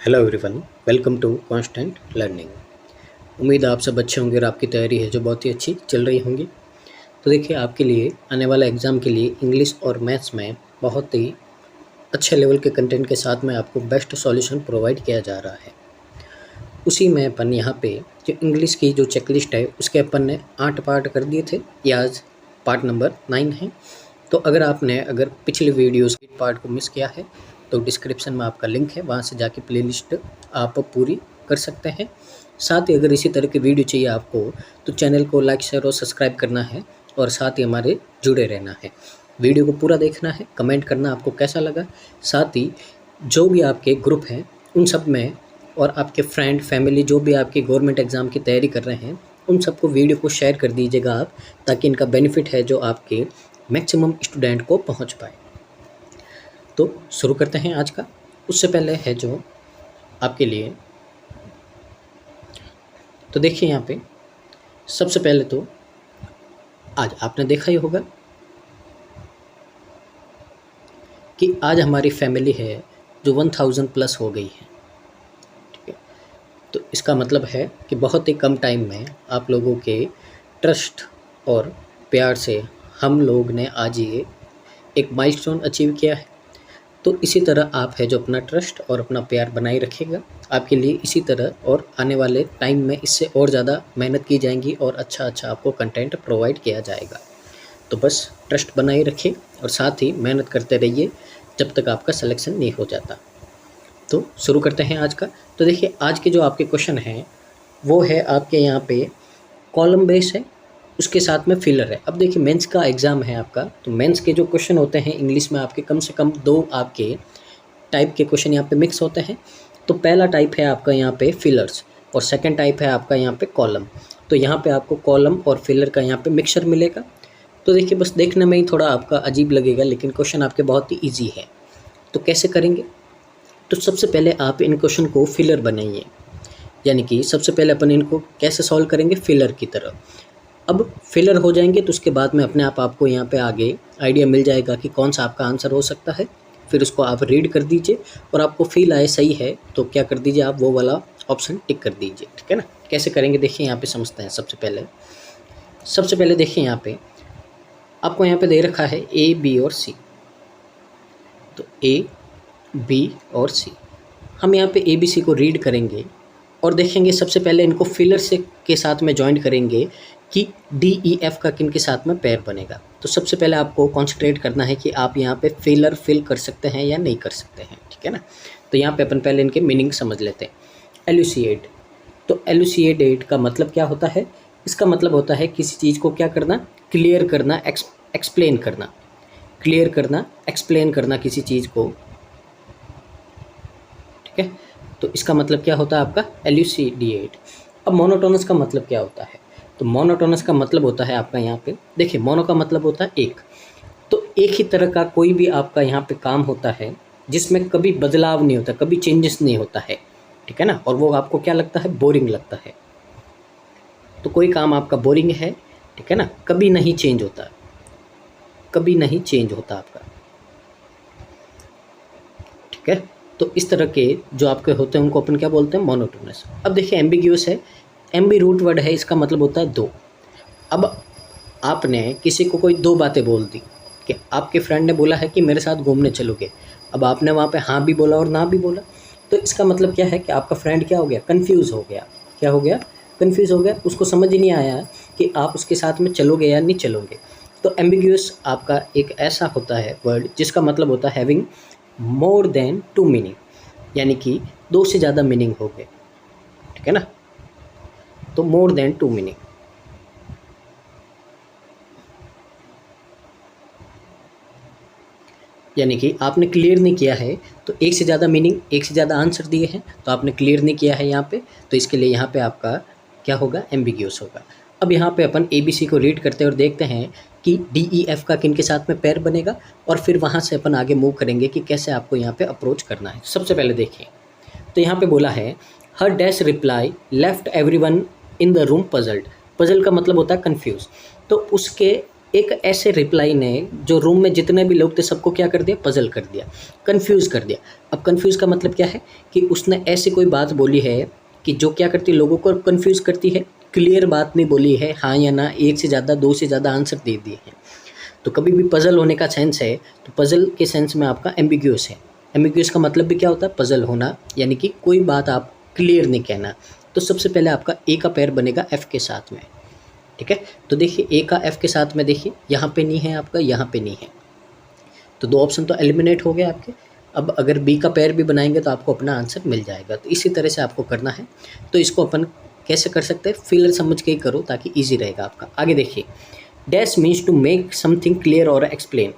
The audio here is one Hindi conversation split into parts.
Hello everyone, welcome to constant learning. उम्मीद है आप सब अच्छे होंगे और आपकी तैयारी है जो बहुत ही अच्छी चल रही होंगी। तो देखिए, आपके लिए आने वाला एग्ज़ाम के लिए इंग्लिश और मैथ्स में बहुत ही अच्छे लेवल के कंटेंट के साथ में आपको बेस्ट सॉल्यूशन प्रोवाइड किया जा रहा है। उसी में अपन यहाँ पे जो इंग्लिश की जो चेकलिस्ट है उसके अपन ने 8 पार्ट कर दिए थे। ये आज पार्ट नंबर 9 है। तो अगर पिछले वीडियोज़ के पार्ट को मिस किया है तो डिस्क्रिप्शन में आपका लिंक है, वहाँ से जाके प्लेलिस्ट आप पूरी कर सकते हैं। साथ ही अगर इसी तरह की वीडियो चाहिए आपको तो चैनल को लाइक शेयर और सब्सक्राइब करना है और साथ ही हमारे जुड़े रहना है। वीडियो को पूरा देखना है, कमेंट करना आपको कैसा लगा। साथ ही जो भी आपके ग्रुप हैं उन सब में और आपके फ्रेंड फैमिली जो भी आपके गवर्नमेंट एग्ज़ाम की तैयारी कर रहे हैं उन सबको वीडियो को शेयर कर दीजिएगा आप, ताकि इनका बेनिफिट है जो आपके मैक्सिमम स्टूडेंट को पहुंच पाए। तो शुरू करते हैं आज का। उससे पहले है जो आपके लिए, तो देखिए यहाँ पे सबसे पहले तो आज आपने देखा ही होगा कि आज हमारी फैमिली है जो 1000 प्लस हो गई है। ठीक है, तो इसका मतलब है कि बहुत ही कम टाइम में आप लोगों के ट्रस्ट और प्यार से हम लोग ने आज ये एक माइलस्टोन अचीव किया है। तो इसी तरह आप है जो अपना ट्रस्ट और अपना प्यार बनाए रखिएगा। आपके लिए इसी तरह और आने वाले टाइम में इससे और ज़्यादा मेहनत की जाएंगी और अच्छा आपको कंटेंट प्रोवाइड किया जाएगा। तो बस ट्रस्ट बनाए रखिए और साथ ही मेहनत करते रहिए जब तक आपका सिलेक्शन नहीं हो जाता। तो शुरू करते हैं आज का। तो देखिए, आज के जो आपके क्वेश्चन हैं वो है आपके यहाँ पे कॉलम बेस है, उसके साथ में फिलर है। अब देखिए, मेंस का एग्ज़ाम है आपका, तो मेंस के जो क्वेश्चन होते हैं इंग्लिश में आपके कम से कम 2 आपके टाइप के क्वेश्चन यहाँ पे मिक्स होते हैं। तो पहला टाइप है आपका यहाँ पे फिलर्स और सेकंड टाइप है आपका यहाँ पे कॉलम। तो यहाँ पे आपको कॉलम और फिलर का यहाँ पे मिक्सचर मिलेगा। तो देखिए, बस देखने में ही थोड़ा आपका अजीब लगेगा लेकिन क्वेश्चन आपके बहुत ही ईजी है। तो कैसे करेंगे? तो सबसे पहले आप इन क्वेश्चन को फिलर बनाइए, यानी कि सबसे पहले अपन इनको कैसे सॉल्व करेंगे, फिलर की तरह। अब फिलर हो जाएंगे तो उसके बाद में अपने आप आपको यहाँ पे आगे आइडिया मिल जाएगा कि कौन सा आपका आंसर हो सकता है। फिर उसको आप रीड कर दीजिए और आपको फील आए सही है तो क्या कर दीजिए, आप वो वाला ऑप्शन टिक कर दीजिए। ठीक है ना? कैसे करेंगे देखिए, यहाँ पे समझते हैं। सबसे पहले देखिए, यहाँ पे आपको यहाँ पे दे रखा है ए बी और सी। तो ए बी और सी, हम यहाँ पे ए बी सी को रीड करेंगे और देखेंगे। सबसे पहले इनको फिलर से के साथ में ज्वाइंट करेंगे कि डी ई एफ का किन के साथ में पेयर बनेगा। तो सबसे पहले आपको कॉन्सेंट्रेट करना है कि आप यहाँ पे फिलर फिल कर सकते हैं या नहीं कर सकते हैं। ठीक है ना? तो यहाँ पे अपन पहले इनके मीनिंग समझ लेते हैं। एलुसिएट, तो एलुसिएट का मतलब क्या होता है? इसका मतलब होता है किसी चीज़ को क्या करना, क्लियर करना, एक्सप्लेन करना, क्लियर करना, एक्सप्लेन करना किसी चीज़ को। ठीक है, तो इसका मतलब क्या होता है आपका, एलुसिडिएट। अब मोनोटोनस का मतलब क्या होता है? तो मोनोटोनस का मतलब होता है आपका यहाँ पे, देखिए, मोनो का मतलब होता है एक, तो एक ही तरह का कोई भी आपका यहाँ पे काम होता है जिसमें कभी बदलाव नहीं होता, कभी चेंजेस नहीं होता है। ठीक है ना? और वो आपको क्या लगता है, बोरिंग लगता है। तो कोई काम आपका बोरिंग है, ठीक है ना, कभी नहीं चेंज होता, कभी नहीं चेंज होता आपका। ठीक है, तो इस तरह के जो आपके होते हैं उनको अपन क्या बोलते हैं, मोनोटोनस। अब देखिए, एम्बिग्यूअस है, एम्बी रूट वर्ड है, इसका मतलब होता है दो। अब आपने किसी को कोई 2 बातें बोल दी कि आपके फ्रेंड ने बोला है कि मेरे साथ घूमने चलोगे। अब आपने वहाँ पे हाँ भी बोला और ना भी बोला, तो इसका मतलब क्या है कि आपका फ्रेंड क्या हो गया, कन्फ्यूज़ हो गया। क्या हो गया? कन्फ्यूज़ हो गया। उसको समझ ही नहीं आया कि आप उसके साथ में चलोगे या नहीं चलोगे। तो एम्बिग्यूअस आपका एक ऐसा होता है वर्ड जिसका मतलब होता है हैविंग मोर देन 2 मीनिंग, यानी कि 2 से ज़्यादा मीनिंग हो गए। ठीक है ना? तो मोर देन 2 मीनिंग, यानी कि आपने क्लियर नहीं किया है। तो एक से ज़्यादा मीनिंग, एक से ज़्यादा आंसर दिए हैं तो आपने क्लियर नहीं किया है यहाँ पे, तो इसके लिए यहाँ पे आपका क्या होगा, एम्बिग्यूअस होगा। अब यहाँ पे अपन ए बी सी को रीड करते हैं और देखते हैं कि डी ई एफ का किन के साथ में पेयर बनेगा और फिर वहाँ से अपन आगे मूव करेंगे कि कैसे आपको यहाँ पे अप्रोच करना है। सबसे पहले देखिए, तो यहाँ पे बोला है her dash reply left everyone in the room puzzled. Puzzle का मतलब होता है कन्फ्यूज़। तो उसके एक ऐसे रिप्लाई ने जो रूम में जितने भी लोग थे सबको क्या कर दिया, पजल कर दिया, कंफ्यूज कर दिया। अब कंफ्यूज का मतलब क्या है कि उसने ऐसी कोई बात बोली है कि जो क्या करती है, लोगों को कंफ्यूज करती है, क्लियर बात नहीं बोली है, हाँ या ना, एक से ज़्यादा, दो से ज़्यादा आंसर दे दिए हैं। तो कभी भी पजल होने का सेंस है तो पजल के सेंस में आपका एम्बिग्यूअस है। एम्बिग्यूअस का मतलब भी क्या होता है, पजल होना, यानी कि कोई बात आप क्लियर नहीं कहना। तो सबसे पहले आपका ए का पेयर बनेगा एफ के साथ में, ठीक है। तो देखिए ए का एफ के साथ में, देखिए यहाँ पे नहीं है आपका, यहाँ पे नहीं है, तो दो ऑप्शन तो एलिमिनेट हो गए आपके। अब अगर बी का पेयर भी बनाएंगे तो आपको अपना आंसर मिल जाएगा। तो इसी तरह से आपको करना है। तो इसको अपन कैसे कर सकते हैं, फिलर समझ के ही करो ताकि ईजी रहेगा आपका। आगे देखिए, dash means to make something clear और एक्सप्लेन।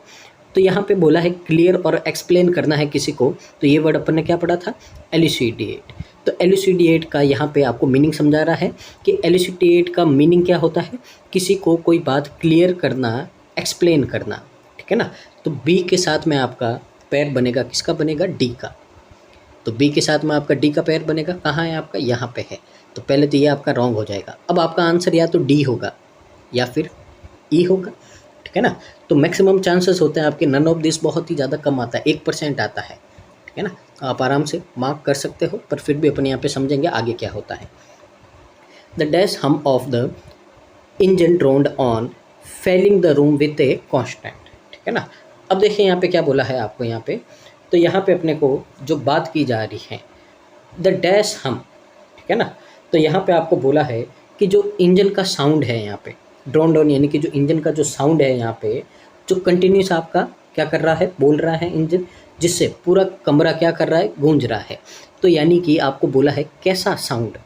तो यहाँ पे बोला है क्लियर और एक्सप्लेन करना है किसी को, तो ये वर्ड अपन ने क्या पढ़ा था, एलुसिडेट। तो एलुसिडेट का यहाँ पे आपको मीनिंग समझा रहा है कि एलुसिडेट का मीनिंग क्या होता है, किसी को कोई बात क्लियर करना, एक्सप्लेन करना, ठीक है ना। तो बी के साथ में आपका पेयर बनेगा, किसका बनेगा, डी का। तो बी के साथ में आपका डी का पेयर बनेगा, कहाँ है आपका, यहाँ पे है। तो पहले तो ये आपका रॉन्ग हो जाएगा। अब आपका आंसर या तो डी होगा या फिर ई होगा, ठीक है ना। तो मैक्सिमम चांसेस होते हैं आपके नन ऑफ दिस, बहुत ही ज़्यादा कम आता है, 1% आता है, ठीक है ना। तो आप आराम से मार्क कर सकते हो, पर फिर भी अपन यहाँ पे समझेंगे आगे क्या होता है। The dash hum of the engine drowned on filling the room with a constant, ठीक है ना। अब देखिए यहाँ पे क्या बोला है आपको, यहाँ पे तो यहाँ पे अपने को जो बात की जा रही है, द डैश हम, ठीक है ना। तो यहाँ पे आपको बोला है कि जो इंजन का साउंड है यहाँ पे, ड्रोन डाउन यानी कि जो इंजन का जो साउंड है यहाँ पे, जो कंटिन्यूस आपका क्या कर रहा है, बोल रहा है इंजन, जिससे पूरा कमरा क्या कर रहा है, गूंज रहा है। तो यानी कि आपको बोला है कैसा साउंड,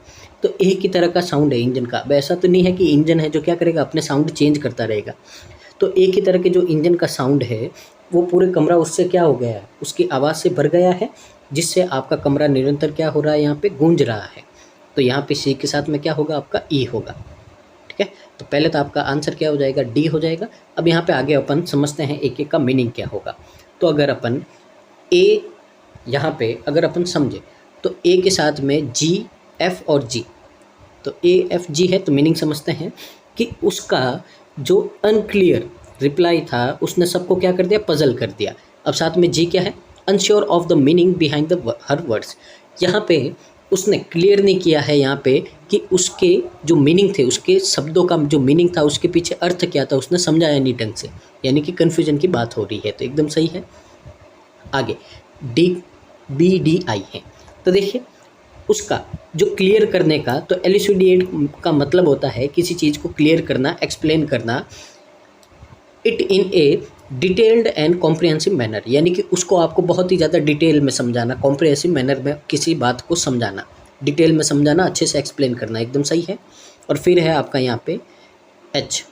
तो एक ही तरह का साउंड है इंजन का। अब ऐसा तो नहीं है कि इंजन है जो क्या करेगा, अपने साउंड चेंज करता रहेगा। तो एक ही तरह के जो इंजन का साउंड है वो पूरे कमरा उससे क्या हो गया है, उसकी आवाज़ से भर गया है, जिससे आपका कमरा निरंतर क्या हो रहा है, यहाँ पे गूंज रहा है। तो यहाँ पे सी के साथ में क्या होगा, आपका ई होगा, ठीक है। तो पहले तो आपका आंसर क्या हो जाएगा, डी हो जाएगा। अब यहाँ पे आगे अपन समझते हैं एक एक का मीनिंग क्या होगा। तो अगर अपन ए, यहाँ पे अगर अपन समझे तो ए के साथ में जी, एफ और जी, तो ए एफ जी है, तो मीनिंग समझते हैं कि उसका जो अनक्लियर रिप्लाई था उसने सबको क्या कर दिया, पजल कर दिया। अब साथ में जी क्या है, unsure of the meaning behind the her words. यहाँ पे उसने क्लियर नहीं किया है यहाँ पे कि उसके जो मीनिंग थे, उसके शब्दों का जो मीनिंग था, उसके पीछे अर्थ क्या था, उसने समझाया नहीं ढंग से, यानी कि कन्फ्यूजन की बात हो रही है। तो एकदम सही है। आगे डी, बी डी आई है। तो देखिए उसका जो क्लियर करने का, तो एलिसिडेट का मतलब होता है किसी चीज़ को क्लियर करना, एक्सप्लेन करना, it in A detailed and comprehensive manner, यानी कि उसको आपको बहुत ही ज़्यादा डिटेल में समझाना, कॉम्प्रिहेंसिव मैनर में किसी बात को समझाना, डिटेल में समझाना, अच्छे से एक्सप्लेन करना, एकदम सही है। और फिर है आपका यहाँ पे एच।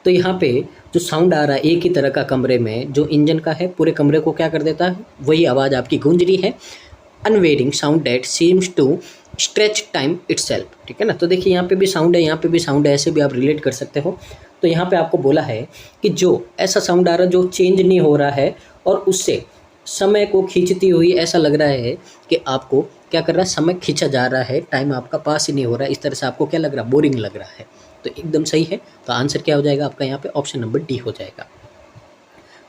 तो यहाँ पे जो साउंड आ रहा है एक ही तरह का कमरे में, जो इंजन का है, पूरे कमरे को क्या कर देता है, वही आवाज़ आपकी गूंज रही है। Unwavering sound that seems to stretch time itself, ठीक है ना। तो देखिए यहाँ पे भी साउंड है, यहाँ पे भी साउंड है, ऐसे भी आप रिलेट कर सकते हो। तो यहाँ पे आपको बोला है कि जो ऐसा साउंड आ रहा है जो चेंज नहीं हो रहा है और उससे समय को खींचती हुई ऐसा लग रहा है कि आपको क्या कर रहा है, समय खींचा जा रहा है, टाइम आपका पास ही नहीं हो रहा है, इस तरह से आपको क्या लग रहा है, बोरिंग लग रहा है। तो एकदम सही है। तो आंसर क्या हो जाएगा आपका यहाँ पे, ऑप्शन नंबर डी हो जाएगा।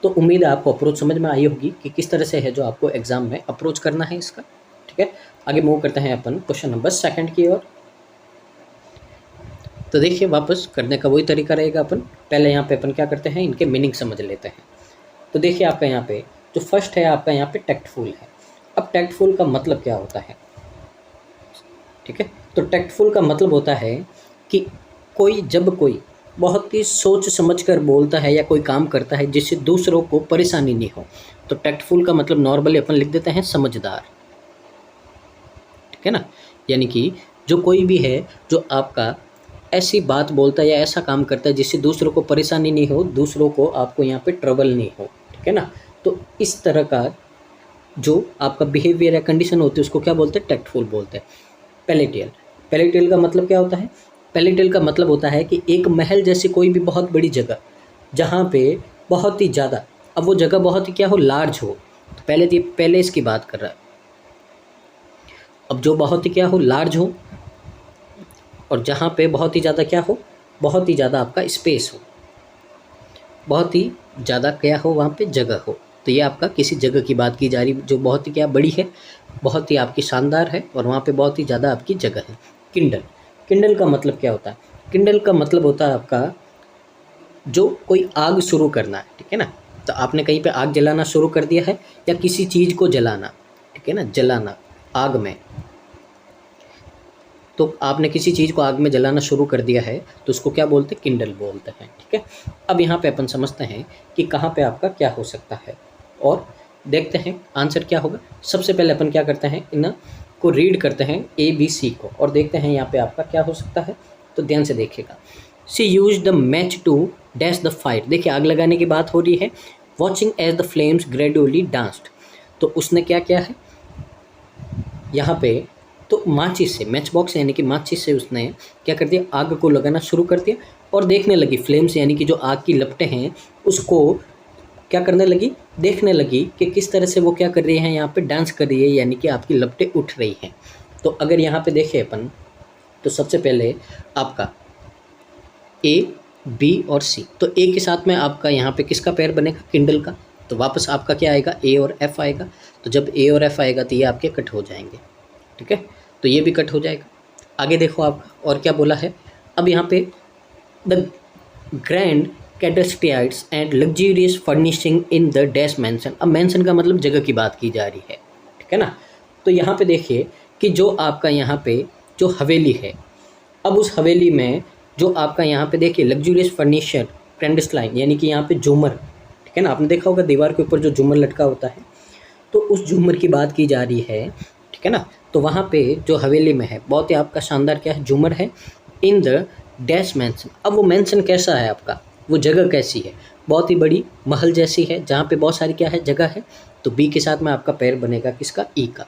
तो उम्मीद है आपको अप्रोच समझ में आई होगी कि किस तरह से है जो आपको एग्जाम में अप्रोच करना है इसका, ठीक है। आगे मूव करते हैं अपन क्वेश्चन नंबर 2 की ओर। तो देखिए वापस करने का वही तरीका रहेगा, अपन पहले यहाँ पे अपन क्या करते हैं, इनके मीनिंग समझ लेते हैं। तो देखिए आपका यहाँ पे जो फर्स्ट है आपका यहाँ पे टैक्टफुल है। अब टैक्टफुल का मतलब क्या होता है, ठीक है। तो टैक्टफुल का मतलब होता है कि जब कोई बहुत ही सोच समझ कर बोलता है या कोई काम करता है जिससे दूसरों को परेशानी नहीं हो। तो टैक्टफुल का मतलब नॉर्मली अपन लिख देते हैं समझदार, ठीक है ना। यानी कि जो कोई भी है जो आपका ऐसी बात बोलता है या ऐसा काम करता है जिससे दूसरों को परेशानी नहीं हो, दूसरों को आपको यहाँ पे ट्रबल नहीं हो, ठीक है ना। तो इस तरह का जो आपका बिहेवियर या कंडीशन होती है उसको क्या बोलते हैं, टैक्टफुल बोलते हैं। पैलेटियल, पैलेटियल का मतलब क्या होता है, पैलेटियल का मतलब होता है कि एक महल जैसी कोई भी बहुत बड़ी जगह जहाँ पे बहुत ही ज़्यादा, अब वो जगह बहुत ही क्या हो, लार्ज हो। तो पहले इसकी बात कर रहा है। अब जो बहुत ही क्या हो, लार्ज हो, और जहाँ पे बहुत ही ज़्यादा क्या हो, बहुत ही ज़्यादा आपका स्पेस हो, बहुत ही ज़्यादा क्या हो, वहाँ पे जगह हो। तो ये आपका किसी जगह की बात की जा रही जो बहुत ही क्या बड़ी है, बहुत ही आपकी शानदार है और वहाँ पे बहुत ही ज़्यादा आपकी जगह है। किंडल, किंडल का मतलब क्या होता है? किंडल का मतलब होता है आपका जो कोई आग शुरू करना है, ठीक है ना। तो आपने कहीं पे आग जलाना शुरू कर दिया है या किसी चीज़ को जलाना, ठीक है ना, जलाना आग में। तो आपने किसी चीज़ को आग में जलाना शुरू कर दिया है तो उसको क्या बोलते हैं? किंडल बोलते हैं, ठीक है। अब यहाँ पे अपन समझते हैं कि कहाँ पे आपका क्या हो सकता है और देखते हैं आंसर क्या होगा। सबसे पहले अपन क्या करते हैं, इन को रीड करते हैं ABC को और देखते हैं यहाँ पे आपका क्या हो सकता है। तो ध्यान से देखिएगा। She use the match to dash the fire. देखिए आग लगाने की बात हो रही है। Watching as the flames gradually danced, तो उसने क्या किया है यहाँ पे, तो माचिस से, मैच बॉक्स यानी कि माचिस से उसने क्या कर दिया, आग को लगाना शुरू कर दिया और देखने लगी। फ्लेम्स यानी कि जो आग की लपटें हैं उसको क्या करने लगी, देखने लगी कि किस तरह से वो क्या कर रही है, यहाँ पे डांस कर रही है, यानी कि आपकी लपटें उठ रही हैं। तो अगर यहाँ पे देखें अपन, तो सबसे पहले आपका A, B और C, तो A के साथ में आपका यहाँ पे किसका पेयर बनेगा, किंडल का। तो वापस आपका क्या आएगा, A और F आएगा। तो जब A और F आएगा तो ये आपके कट हो जाएंगे, ठीक है। तो ये भी कट हो जाएगा। आगे देखो आपका और क्या बोला है। अब यहाँ पे द ग्रैंड कैडेस्टियाइड्स and luxurious furnishing in the dash mansion. अब मैंसन का मतलब जगह की बात की जा रही है, ठीक है ना। तो यहाँ पे देखिए कि जो आपका यहाँ पे जो हवेली है, अब उस हवेली में जो आपका यहाँ पे देखिए लग्जूरियस फर्नीचर क्लैंडस्टाइन, यानी कि यहाँ पे झूमर, ठीक है ना। आपने देखा होगा दीवार के ऊपर जो झूमर लटका होता है, तो उस झूमर की बात की जा रही है, ठीक है ना। तो वहाँ पे जो हवेली में है बहुत ही आपका शानदार क्या है, झूमर है। इन द डैश मैंसन, अब वो मैंसन कैसा है आपका, वो जगह कैसी है, बहुत ही बड़ी महल जैसी है जहाँ पे बहुत सारी क्या है, जगह है। तो बी के साथ में आपका पैर बनेगा किसका, ई का।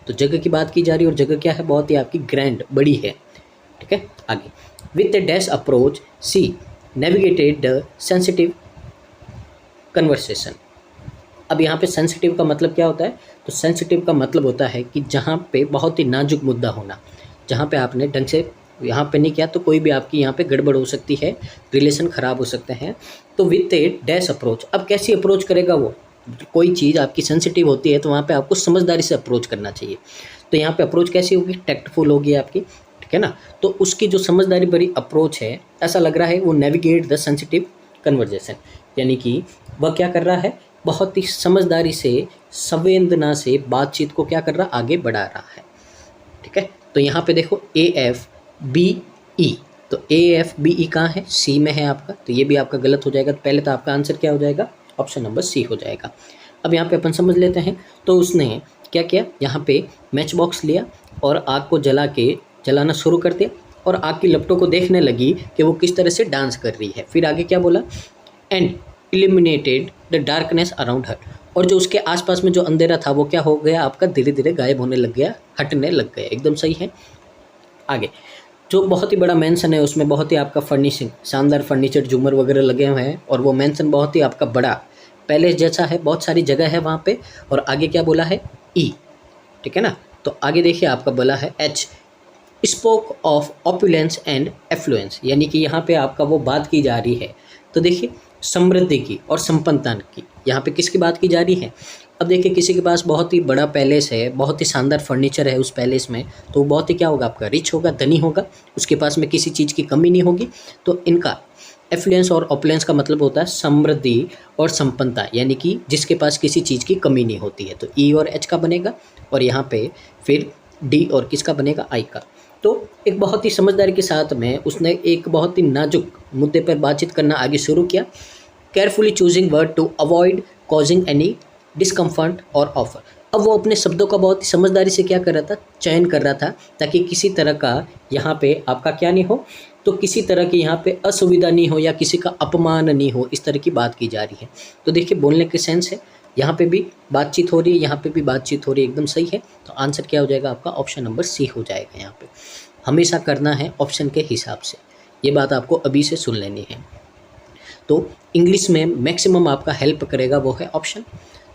तो जगह की बात की जा रही है और जगह क्या है, बहुत ही आपकी ग्रैंड, बड़ी है, ठीक है। आगे with a dash approach she navigated the sensitive conversation. अब यहाँ पे सेंसिटिव का मतलब क्या होता है, तो सेंसिटिव का मतलब होता है कि जहाँ पे बहुत ही नाजुक मुद्दा होना, जहाँ पे आपने ढंग से यहाँ पे नहीं किया तो कोई भी आपकी यहाँ पे गड़बड़ हो सकती है, रिलेशन ख़राब हो सकते हैं। तो विथ ए डैश अप्रोच, अब कैसी अप्रोच करेगा वो, कोई चीज़ आपकी सेंसिटिव होती है तो वहाँ पे आपको समझदारी से अप्रोच करना चाहिए। तो यहाँ पे अप्रोच कैसी होगी, टैक्टफुल होगी आपकी, ठीक है ना। तो उसकी जो समझदारी भरी अप्रोच है, ऐसा लग रहा है वो नेविगेट द सेंसिटिव कन्वर्जेशन, यानी कि वह क्या कर रहा है, बहुत ही समझदारी से, संवेदना से बातचीत को क्या कर रहा, आगे बढ़ा रहा है, ठीक है। तो यहाँ पे देखो AFBE, तो AFBE कहाँ है, C में है आपका, तो ये भी आपका गलत हो जाएगा। तो पहले तो आपका आंसर क्या हो जाएगा, ऑप्शन नंबर C हो जाएगा। अब यहाँ पे अपन समझ लेते हैं। तो उसने क्या किया, यहाँ पे मैच बॉक्स लिया और आग को जलाना शुरू कर दिया और आग की लपटों को देखने लगी कि वो किस तरह से डांस कर रही है। फिर आगे क्या बोला, and eliminated the darkness around her, और जो उसके आसपास में जो अंधेरा था वो क्या हो गया आपका, धीरे धीरे गायब होने लग गया, हटने लग गया। एकदम सही है। आगे जो बहुत ही बड़ा मैंसन है उसमें बहुत ही आपका फर्निशिंग, शानदार फर्नीचर, झूमर वगैरह लगे हुए हैं और वो मैंसन बहुत ही आपका बड़ा पैलेस जैसा है, बहुत सारी जगह है वहाँ पे। और आगे क्या बोला है, E, ठीक है ना। तो आगे देखिए आपका बोला है H, spoke of opulence and affluence, यानी कि यहाँ पे आपका वो बात की जा रही है। तो देखिए समृद्धि की और संपन्नता की, यहाँ पे किसकी बात की जा रही है। अब देखिए किसी के पास बहुत ही बड़ा पैलेस है, बहुत ही शानदार फर्नीचर है उस पैलेस में, तो वो बहुत ही क्या होगा आपका, रिच होगा, धनी होगा, उसके पास में किसी चीज़ की कमी नहीं होगी। तो इनका एफ्लुएंस और ऑपुलेंस का मतलब होता है समृद्धि और संपन्नता, यानी कि जिसके पास किसी चीज़ की कमी नहीं होती है। तो E और H का बनेगा और यहाँ पे फिर D और किसका बनेगा, I का। तो एक बहुत ही समझदारी के साथ में उसने एक बहुत ही नाजुक मुद्दे पर बातचीत करना आगे शुरू किया। Carefully choosing word to avoid causing any discomfort और ऑफर। अब वो अपने शब्दों का बहुत ही समझदारी से क्या कर रहा था, चयन कर रहा था, ताकि किसी तरह का यहाँ पे आपका क्या नहीं हो, तो किसी तरह की यहाँ पे असुविधा नहीं हो या किसी का अपमान नहीं हो, इस तरह की बात की जा रही है। तो देखिए बोलने के सेंस है, यहाँ पे भी बातचीत हो रही है, यहाँ पे भी बातचीत हो रही है, एकदम सही है। तो आंसर क्या हो जाएगा आपका, ऑप्शन नंबर C हो जाएगा। यहाँ पे हमेशा करना है ऑप्शन के हिसाब से, ये बात आपको अभी से सुन लेनी है। तो इंग्लिश में मैक्सिमम आपका हेल्प करेगा वो है ऑप्शन,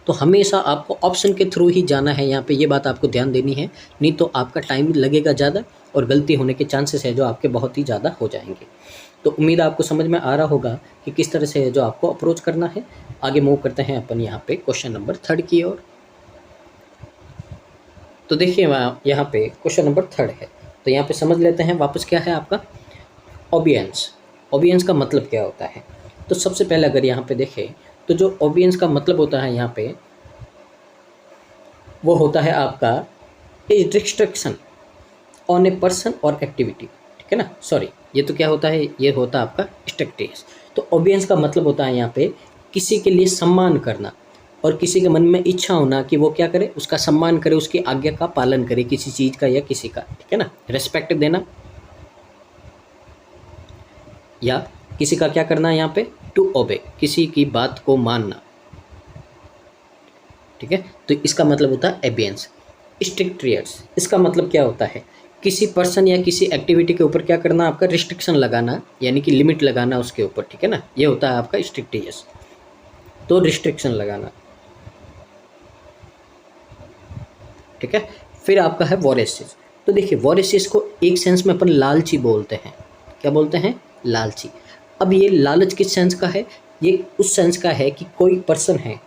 तो हमेशा आपको ऑप्शन के थ्रू ही जाना है। यहाँ पे ये बात आपको ध्यान देनी है, नहीं तो आपका टाइम लगेगा ज़्यादा और गलती होने के चांसेस है जो आपके बहुत ही ज़्यादा हो जाएंगे। तो उम्मीद आपको समझ में आ रहा होगा कि किस तरह से जो आपको अप्रोच करना है। आगे मूव करते हैं अपन यहाँ पे क्वेश्चन नंबर 3 की ओर। तो देखिए यहाँ पे क्वेश्चन नंबर 3 है, तो यहाँ पे समझ लेते हैं वापस क्या है आपका ऑबियंस। ऑबियंस का मतलब क्या होता है? तो सबसे पहले अगर यहाँ पे देखें तो जो ऑबियंस का मतलब होता है यहाँ पे वो होता है आपका रिस्ट्रिक्शन ऑन ए पर्सन और एक्टिविटी, ठीक है ना। सॉरी, ये तो क्या होता है, ये होता है आपका स्ट्रिक्टेस। तो ऑबियंस का मतलब होता है यहाँ पे किसी के लिए सम्मान करना और किसी के मन में इच्छा होना कि वो क्या करे, उसका सम्मान करे, उसकी आज्ञा का पालन करे, किसी चीज़ का या किसी का, ठीक है ना। रिस्पेक्ट देना या किसी का क्या करना है यहाँ पे टू ओबे, किसी की बात को मानना, ठीक है। तो इसका मतलब होता है एबियंस। स्ट्रिक्ट्रियर्स, इसका मतलब क्या होता है किसी पर्सन या किसी एक्टिविटी के ऊपर क्या करना, आपका रिस्ट्रिक्शन लगाना, यानी कि लिमिट लगाना उसके ऊपर, ठीक है ना। ये होता है आपका स्ट्रिक्ट्रियर्स, तो रिस्ट्रिक्शन लगाना, ठीक है। फिर आपका है वॉरेसिस। तो देखिए वॉरेसिस को एक सेंस में अपन लालची बोलते हैं। क्या बोलते हैं? लालची। अब ये लालच किस सेंस का है? ये उस सेंस का है कि कोई पर्सन है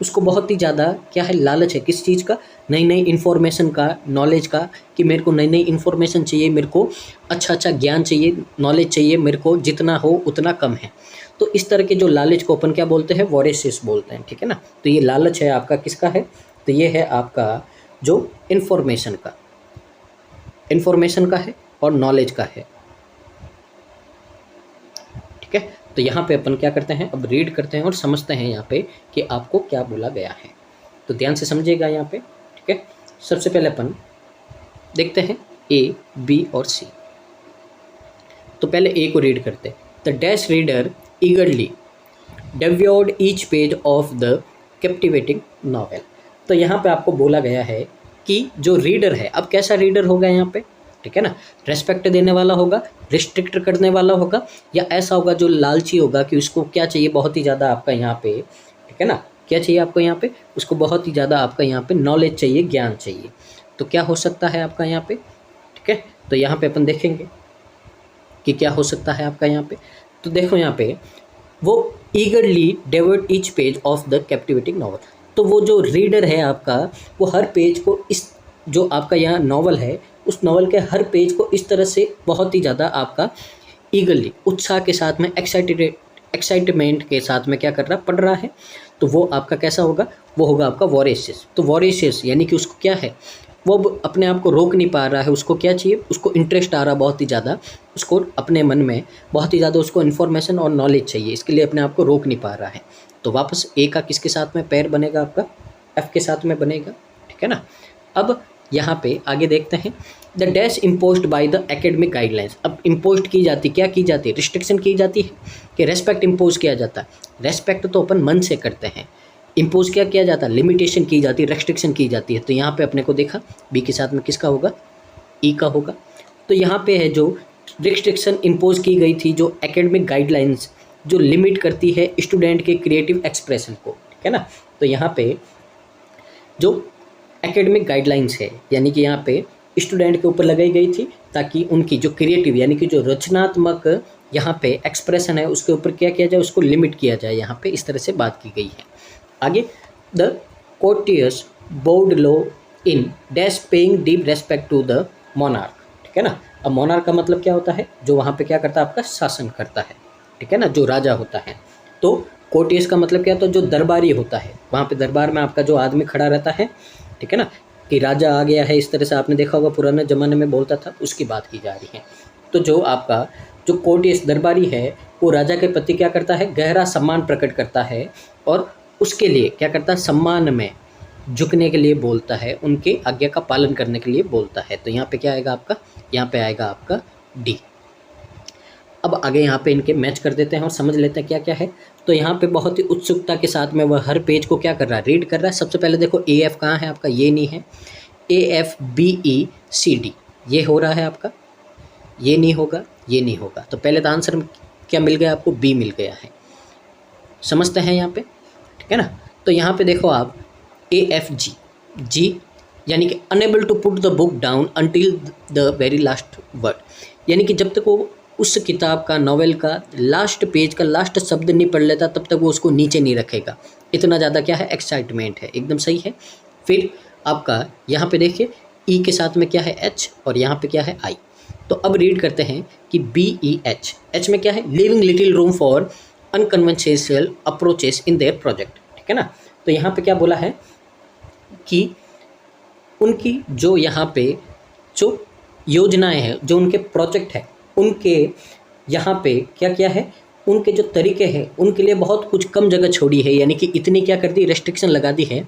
उसको बहुत ही ज़्यादा क्या है, लालच है किस चीज़ का, नई नई इन्फॉर्मेशन का, नॉलेज का, कि मेरे को नई नई इन्फॉर्मेशन चाहिए, मेरे को अच्छा अच्छा ज्ञान चाहिए, नॉलेज चाहिए, मेरे को जितना हो उतना कम है। तो इस तरह के जो लालच को अपन क्या बोलते हैं, वॉरेसिस बोलते हैं, ठीक है ना। तो ये लालच है आपका किसका है? तो ये है आपका जो इन्फॉर्मेशन का है और नॉलेज का है, ठीक है। तो यहाँ पे अपन क्या करते हैं, अब रीड करते हैं और समझते हैं यहाँ पे कि आपको क्या बोला गया है। तो ध्यान से समझिएगा यहाँ पे, ठीक है। सबसे पहले अपन देखते हैं ए, बी और सी। तो पहले ए को रीड करते हैं। The dash reader ईगरली devoured each page of the captivating novel. तो यहाँ पे आपको बोला गया है कि जो रीडर है, अब कैसा रीडर होगा यहाँ पे, ठीक है ना, रेस्पेक्ट देने वाला होगा, रिस्ट्रिक्ट करने वाला होगा, या ऐसा होगा जो लालची होगा कि उसको क्या चाहिए बहुत ही ज़्यादा आपका यहाँ पे, ठीक है ना, क्या चाहिए आपको यहाँ पे, उसको बहुत ही ज़्यादा आपका यहाँ पे नॉलेज चाहिए, ज्ञान चाहिए। तो क्या हो सकता है आपका यहाँ पे, ठीक है। तो यहाँ पे अपन देखेंगे कि क्या हो सकता है आपका यहाँ पे। तो देखो यहाँ पे वो eagerly devoured each page of the captivating novel. तो वो जो रीडर है आपका, वो हर पेज को, इस जो आपका यहाँ नॉवल है, उस नॉवल के हर पेज को इस तरह से बहुत ही ज़्यादा आपका ईगरली, उत्साह के साथ में, एक्साइटमेंट के साथ में क्या कर रहा, पढ़ रहा है। तो वो आपका कैसा होगा, वो होगा आपका वॉरेशियस। तो वॉरेशियस यानी कि उसको क्या है, वो अब अपने आप को रोक नहीं पा रहा है, उसको क्या चाहिए, उसको इंटरेस्ट आ रहा बहुत ही ज़्यादा, उसको अपने मन में बहुत ही ज़्यादा उसको इन्फॉर्मेशन और नॉलेज चाहिए, इसके लिए अपने आप को रोक नहीं पा रहा है। तो वापस ए का किसके साथ में पैर बनेगा, आपका एफ के साथ में बनेगा, ठीक है ना। अब यहाँ पे आगे देखते हैं, the dash imposed by the academic guidelines. अब इम्पोज की जाती, क्या की जाती है, रिस्ट्रिक्शन की जाती है कि रेस्पेक्ट इम्पोज किया जाता है। रेस्पेक्ट तो अपन मन से करते हैं, इम्पोज क्या किया जाता है, लिमिटेशन की जाती है, रेस्ट्रिक्शन की जाती है। तो यहाँ पे अपने को देखा बी के साथ में किसका होगा, ई का होगा। तो यहाँ पे है जो रिस्ट्रिक्शन इम्पोज की गई थी, जो एकेडमिक गाइडलाइंस जो लिमिट करती है स्टूडेंट के क्रिएटिव एक्सप्रेशन को, ठीक है ना। तो यहाँ पे जो एकेडमिक गाइडलाइंस है, यानी कि यहाँ पे स्टूडेंट के ऊपर लगाई गई थी ताकि उनकी जो क्रिएटिव यानी कि जो रचनात्मक यहाँ पे एक्सप्रेशन है उसके ऊपर क्या किया जाए, उसको लिमिट किया जाए। यहाँ पे इस तरह से बात की गई है। आगे, the courtiers bowed low in dash paying deep respect to the monarch, ठीक है ना। अब मोनार्क का मतलब क्या होता है, जो वहाँ पे क्या करता है, आपका शासन करता है, ठीक है ना, जो राजा होता है। तो कोर्टियर्स का मतलब क्या होता है, जो दरबारी होता है, वहाँ पे दरबार में आपका जो आदमी खड़ा रहता है, ठीक है ना, कि राजा आ गया है, इस तरह से आपने देखा होगा पुराने ज़माने में बोलता था, उसकी बात की जा रही है। तो जो आपका जो कोर्टियर्स दरबारी है, वो राजा के प्रति क्या करता है, गहरा सम्मान प्रकट करता है और उसके लिए क्या करता है, सम्मान में झुकने के लिए बोलता है, उनके आज्ञा का पालन करने के लिए बोलता है। तो यहाँ पे क्या आएगा आपका, यहाँ पे आएगा आपका डी। अब आगे यहाँ पे इनके मैच कर देते हैं और समझ लेते हैं क्या क्या है। तो यहाँ पे बहुत ही उत्सुकता के साथ में वह हर पेज को क्या कर रहा है, रीड कर रहा है। सबसे पहले देखो ए एफ कहाँ है आपका, ये नहीं है, A F B E C D ये हो रहा है आपका, ये नहीं होगा, ये नहीं होगा। तो पहले तो आंसर क्या मिल गया आपको, बी मिल गया है। समझते हैं यहाँ पे, ठीक है ना। तो यहाँ पे देखो आप ए एफ जी, जी यानी कि unable to put the book down until the very last word, यानी कि जब तक वो उस किताब का, नॉवेल का लास्ट पेज का लास्ट शब्द नहीं पढ़ लेता तब तक वो उसको नीचे नहीं रखेगा। इतना ज़्यादा क्या है, एक्साइटमेंट है। एकदम सही है। फिर आपका यहाँ पे देखिए ई के साथ में क्या है, एच, और यहाँ पे क्या है, आई। तो अब रीड करते हैं कि बी ई एच, एच में क्या है, living little room for unconventional approaches in their project, ठीक है ना। तो यहाँ पे क्या बोला है कि उनकी जो यहाँ पे जो योजनाएं हैं, जो उनके प्रोजेक्ट है, उनके यहाँ पे क्या क्या है, उनके जो तरीके हैं उनके लिए बहुत कुछ कम जगह छोड़ी है। यानी कि इतनी क्या कर दी, रेस्ट्रिक्शन लगा दी है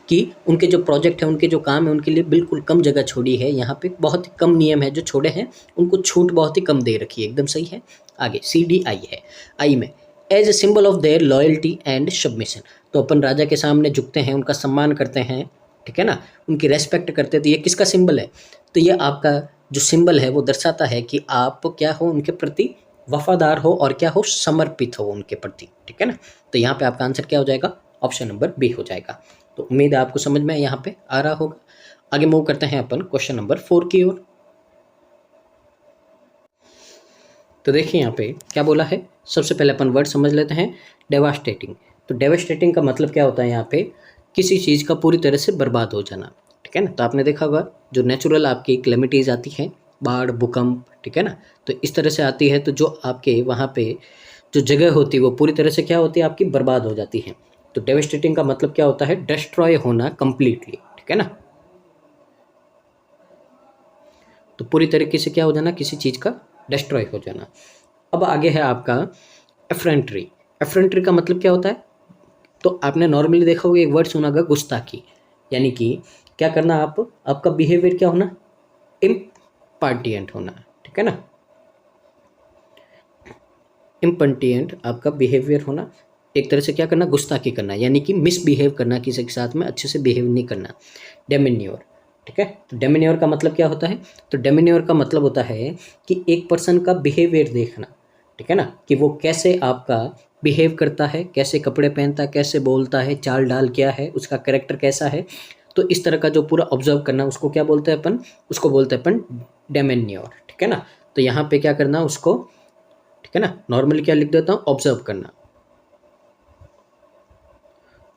कि उनके जो प्रोजेक्ट है, उनके जो काम है, उनके लिए बिल्कुल कम जगह छोड़ी है। यहाँ पे बहुत ही कम नियम है जो छोड़े हैं, उनको छूट बहुत ही कम दे रखी है। एकदम सही है। आगे सी डी आई है। आई में as a symbol of their loyalty and submission, तो अपन राजा के सामने झुकते हैं, उनका सम्मान करते हैं, ठीक है ना, उनकी रेस्पेक्ट करते हैं। तो ये किसका सिंबल है, तो ये आपका जो सिंबल है वो दर्शाता है कि आप क्या हो, उनके प्रति वफादार हो और क्या हो, समर्पित हो उनके प्रति, ठीक है ना। तो यहाँ पे आपका आंसर क्या हो जाएगा, ऑप्शन नंबर बी हो जाएगा। तो उम्मीद है आपको समझ में यहाँ पे आ रहा होगा। आगे मूव करते हैं अपन क्वेश्चन नंबर 4 की ओर। तो देखिए यहाँ पे क्या बोला है, सबसे पहले अपन वर्ड समझ लेते हैं, डेवास्टेटिंग। तो डेवास्टेटिंग का मतलब क्या होता है, यहाँ पे किसी चीज़ का पूरी तरह से बर्बाद हो जाना, ठीक है ना। तो आपने देखा होगा जो नेचुरल आपकी क्लेमिटीज़ आती हैं, बाढ़, भूकंप, ठीक है ना, तो इस तरह से आती है। तो जो आपके वहाँ पे जो जगह होती है वो पूरी तरह से क्या होती है, आपकी बर्बाद हो जाती है। तो डेवास्टेटिंग का मतलब क्या होता है, डिस्ट्रॉय होना कंप्लीटली, ठीक है ना। तो पूरी तरीके से क्या हो जाना, किसी चीज़ का डिस्ट्रॉय हो जाना। अब आगे है आपका एफ्रेंट्री। एफ्रेंट्री का मतलब क्या होता है, तो आपने नॉर्मली देखा होगा एक वर्ड सुना होगा, गुस्ताखी। यानी कि क्या करना, आपका बिहेवियर क्या होना, इम्पार्टिएंट होना, ठीक है ना। इम्पन्टिएंट आपका बिहेवियर होना, एक तरह से क्या करना, गुस्ताखी करना, यानी कि मिसबिहेव करना, किसी के साथ में अच्छे से बिहेव नहीं करना। डेमिन्योर, ठीक है। तो डेमिन्योर का मतलब क्या होता है, तो डेमिन्योर का मतलब होता है कि एक पर्सन का बिहेवियर देखना, ठीक है ना, कि वो कैसे आपका बिहेव करता है, कैसे कपड़े पहनता है, कैसे बोलता है, चाल डाल क्या है, उसका कैरेक्टर कैसा है। तो इस तरह का जो पूरा ऑब्जर्व करना, उसको क्या बोलते हैं अपन, उसको बोलते हैं अपन डेमिन्योर, ठीक है ना। तो यहाँ पे क्या करना उसको, ठीक है ना, नॉर्मली क्या लिख देता हूँ, ऑब्जर्व करना।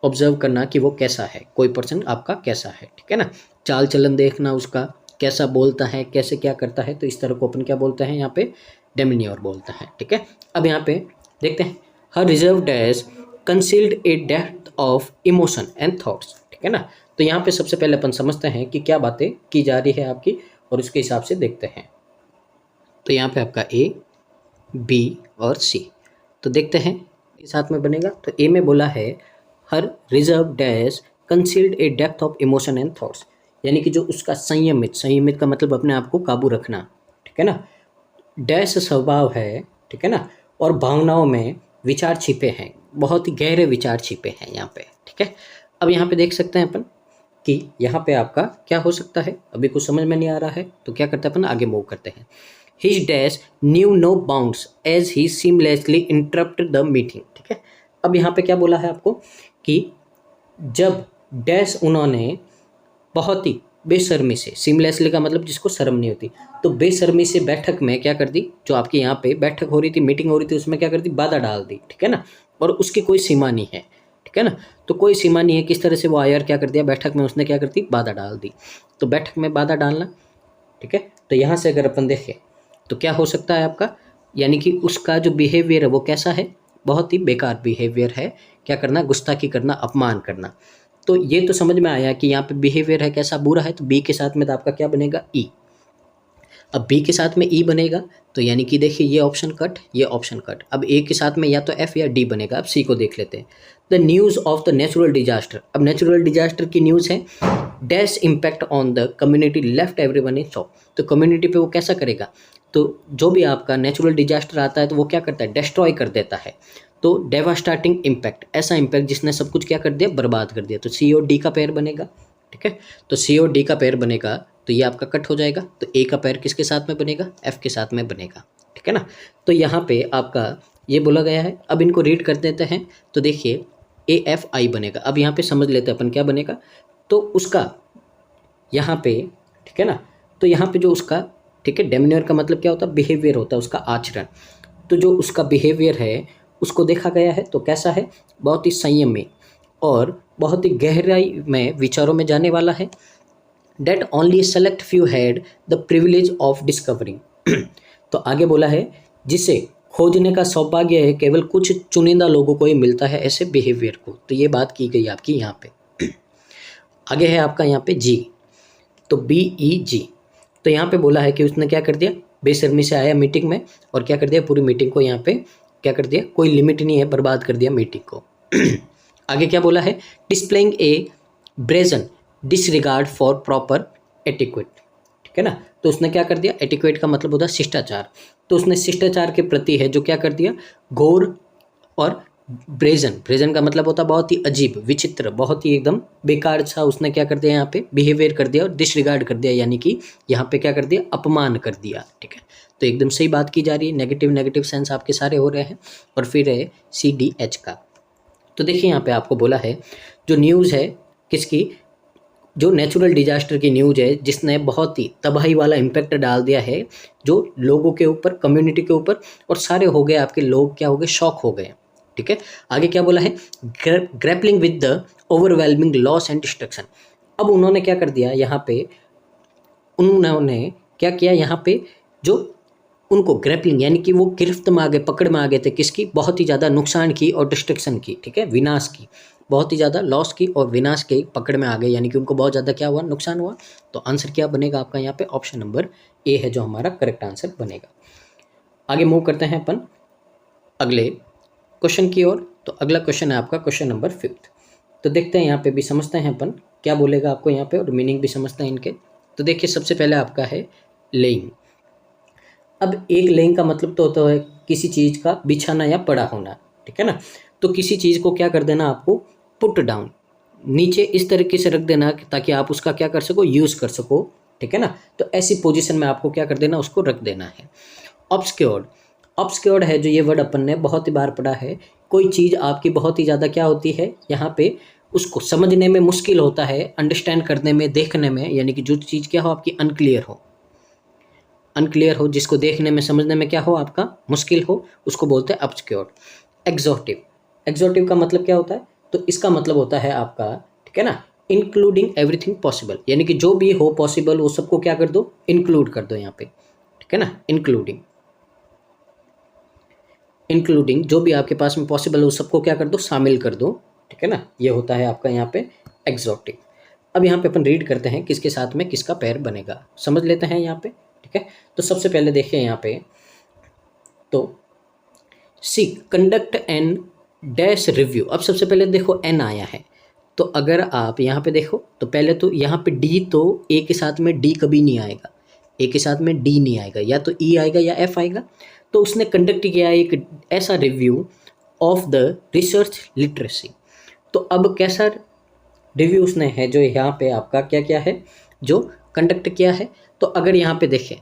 ऑब्जर्व करना कि वो कैसा है, कोई पर्सन आपका कैसा है, ठीक है ना। चाल चलन देखना उसका, कैसा बोलता है, कैसे क्या करता है। तो इस तरह को अपन क्या बोलते हैं, यहाँ पे डेमिन्योर बोलता है, ठीक है। अब यहाँ पे देखते हैं, her reserve dash concealed a depth of emotion and thoughts, ठीक है ना। तो यहाँ पे सबसे पहले अपन समझते हैं कि क्या बातें की जा रही है आपकी, और उसके हिसाब से देखते हैं। तो यहाँ पे आपका ए, बी और सी, तो देखते हैं के साथ में बनेगा। तो ए में बोला है her reserve dash concealed a depth of emotion and thoughts, यानी कि जो उसका संयमित, संयमित का मतलब अपने आप को काबू रखना, ठीक है ना। डैश स्वभाव है, ठीक है ना, और भावनाओं में विचार छिपे हैं, बहुत ही गहरे विचार छिपे हैं यहाँ पे, ठीक है। अब यहाँ पे देख सकते हैं अपन कि यहाँ पे आपका क्या हो सकता है, अभी कुछ समझ में नहीं आ रहा है, तो क्या करते हैं अपन, आगे मूव करते हैं। His dash knew no bounds as he seamlessly interrupted the meeting, ठीक है। अब यहाँ पे क्या बोला है आपको कि जब डैश उन्होंने बहुत ही बेशर्मी से, सीमलेसली का मतलब जिसको शर्म नहीं होती, तो बेशर्मी से बैठक में क्या कर दी, जो आपके यहाँ पे बैठक हो रही थी, मीटिंग हो रही थी, उसमें क्या कर दी, बाधा डाल दी, ठीक है ना। और उसकी कोई सीमा नहीं है, ठीक है ना। तो कोई सीमा नहीं है, किस तरह से वो आयर क्या कर दिया, बैठक में उसने क्या कर दी, बाधा डाल दी। तो बैठक में बाधा डालना, ठीक है। तो यहाँ से अगर अपन देखें तो क्या हो सकता है आपका, यानी कि उसका जो बिहेवियर है वो कैसा है, बहुत ही बेकार बिहेवियर है। क्या करना, गुस्ताखी करना, अपमान करना। तो ये तो समझ में आया कि यहाँ पे बिहेवियर है कैसा, बुरा है। तो बी के साथ में तो आपका क्या बनेगा, ई। अब बी के साथ में ई बनेगा, तो यानी कि देखिए ये ऑप्शन कट, ये ऑप्शन कट। अब ए के साथ में या तो एफ या डी बनेगा। अब सी को देख लेते हैं। The news of the natural disaster, अब नेचुरल डिजास्टर की न्यूज़ है, dash impact on the community left everyone in shock. तो कम्युनिटी पे वो कैसा करेगा, तो जो भी आपका नेचुरल डिजास्टर आता है तो वो क्या करता है, डिस्ट्रॉय कर देता है। तो डेवास्टेटिंग इम्पैक्ट, ऐसा इम्पैक्ट जिसने सब कुछ क्या कर दिया, बर्बाद कर दिया। तो सी और डी का पेयर बनेगा, ठीक है। तो सी और डी का पेयर बनेगा, तो ये आपका कट हो जाएगा। तो ए का पेयर किसके साथ में बनेगा, एफ के साथ में बनेगा, ठीक है ना। तो यहाँ पे आपका ये बोला गया है। अब इनको रीड कर देते हैं, तो देखिए ए एफ आई बनेगा। अब यहाँ पे समझ लेते हैं अपन क्या बनेगा, तो उसका यहाँ पे, ठीक है ना, तो यहाँ पे जो उसका ठीक है। डेमिनियर का मतलब क्या होता है, बिहेवियर होता है, उसका आचरण। तो जो उसका बिहेवियर है उसको देखा गया है, तो कैसा है, बहुत ही संयमी और बहुत ही गहराई में विचारों में जाने वाला है। That only select few had the privilege of discovering. तो आगे बोला है जिसे खोजने का सौभाग्य है केवल कुछ चुनिंदा लोगों को ही मिलता है ऐसे बिहेवियर को। तो ये बात की गई आपकी यहाँ पे। आगे है आपका यहाँ पे जी, तो BEG। तो यहाँ पे बोला है कि उसने क्या कर दिया, बेशर्मी से आया मीटिंग में और क्या कर दिया, पूरी मीटिंग को यहाँ पे क्या कर दिया, कोई लिमिट नहीं है, बर्बाद कर दिया मीटिंग को। आगे क्या बोला है, displaying a brazen disregard for proper etiquette, ठीक है ना। तो उसने क्या कर दिया, एटिक्वेट का मतलब होता है शिष्टाचार, तो उसने शिष्टाचार के प्रति है जो क्या कर दिया, घोर और ब्रेजन का मतलब होता है बहुत ही अजीब, विचित्र, बहुत ही एकदम बेकार सा उसने क्या कर दिया यहाँ पे बिहेवियर कर दिया और डिसरिगार्ड कर दिया, यानी कि यहाँ पे क्या कर दिया, अपमान कर दिया, ठीक है। तो एकदम सही बात की जा रही है, नेगेटिव सेंस आपके सारे हो रहे हैं। और फिर है CDH का। तो देखिए यहाँ पे आपको बोला है जो न्यूज़ है किसकी, जो नेचुरल डिजास्टर की न्यूज़ है जिसने बहुत ही तबाही वाला इम्पैक्ट डाल दिया है जो लोगों के ऊपर, कम्युनिटी के ऊपर, और सारे हो गए आपके लोग क्या हो गए, शॉक हो गए, ठीक है। आगे क्या बोला है, grappling with the overwhelming loss and destruction. अब उन्होंने क्या कर दिया यहाँ पे, उन्होंने क्या किया यहाँ पे, जो उनको ग्रैपलिंग यानी कि वो गिरफ्त में आ गए, पकड़ में आ गए थे किसकी, बहुत ही ज़्यादा नुकसान की और डिस्ट्रक्शन की, ठीक है, विनाश की, बहुत ही ज़्यादा लॉस की और विनाश के पकड़ में आ गए, यानी कि उनको बहुत ज़्यादा क्या हुआ, नुकसान हुआ। तो आंसर क्या बनेगा आपका यहाँ पे, ऑप्शन नंबर A है जो हमारा करेक्ट आंसर बनेगा। आगे मूव करते हैं अपन अगले क्वेश्चन की ओर। तो अगला क्वेश्चन है आपका क्वेश्चन नंबर 5। तो देखते हैं यहाँ पे भी समझते हैं अपन क्या बोलेगा आपको यहाँ पे, और मीनिंग भी समझते हैं इनके। तो देखिए सबसे पहले आपका है लेइंग। अब एक लेइंग का मतलब तो होता है किसी चीज़ का बिछाना या पड़ा होना, ठीक है ना। तो किसी चीज़ को क्या कर देना आपको, पुट डाउन, नीचे इस तरीके से रख देना ताकि आप उसका क्या कर सको, यूज़ कर सको, ठीक है ना। तो ऐसी पोजीशन में आपको क्या कर देना, उसको रख देना है। ऑब्सक्योर्ड है जो ये वर्ड अपन ने बहुत ही बार पढ़ा है, कोई चीज़ आपकी बहुत ही ज़्यादा क्या होती है यहाँ पे, उसको समझने में मुश्किल होता है, अंडरस्टैंड करने में, देखने में, यानी कि जो चीज़ क्या हो आपकी अनक्लियर हो, जिसको देखने में समझने में क्या हो आपका मुश्किल हो, उसको बोलते हैं ऑब्सक्योर्ड। एग्जॉटिव का मतलब क्या होता है, तो इसका मतलब होता है आपका, ठीक है ना, इंक्लूडिंग एवरीथिंग पॉसिबल, यानी कि जो भी हो पॉसिबल वो सबको क्या कर दो, इंक्लूड कर दो यहाँ पे, ठीक है ना। इंक्लूडिंग जो भी आपके पास में पॉसिबल है वो सबको क्या कर दो, शामिल कर दो, ठीक है ना। ये होता है आपका यहाँ पे एग्जॉटिव। अब यहाँ पे अपन रीड करते हैं किसके साथ में किसका पैर बनेगा, समझ लेते हैं यहाँ पे, ठीक है। तो सबसे पहले देखिए यहाँ पे, तो सी कंडक्ट एन डैश रिव्यू। अब सबसे पहले देखो एन आया है, तो अगर आप यहाँ पे देखो तो पहले तो यहाँ पे डी, तो ए के साथ में डी कभी नहीं आएगा, ए के साथ में डी नहीं आएगा, या तो ई आएगा या एफ आएगा। तो उसने कंडक्ट किया एक ऐसा review of the research literacy. तो अब कैसा रिव्यू उसने है जो यहाँ पे आपका क्या क्या है, जो कंडक्ट किया है। तो अगर यहाँ पे देखें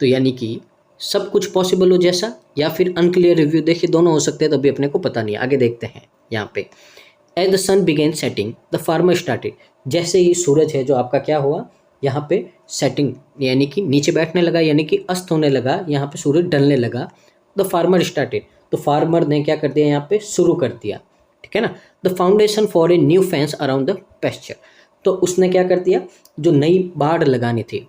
तो यानी कि सब कुछ पॉसिबल हो जैसा, या फिर अनक्लियर रिव्यू, देखिए दोनों हो सकते हैं, तो अभी अपने को पता नहीं है। आगे देखते हैं यहाँ पे, as the sun began setting the farmer started. जैसे ही सूरज है जो आपका क्या हुआ यहाँ पे सेटिंग, यानी कि नीचे बैठने लगा, यानी कि अस्त होने लगा, यहाँ पे सूरज ढलने लगा। द फार्मर स्टार्टेड, तो फार्मर ने क्या कर दिया यहाँ पे, शुरू कर दिया, ठीक है ना। The foundation for a new fence around the pasture, तो उसने क्या कर दिया, जो नई बाड़ लगानी थी,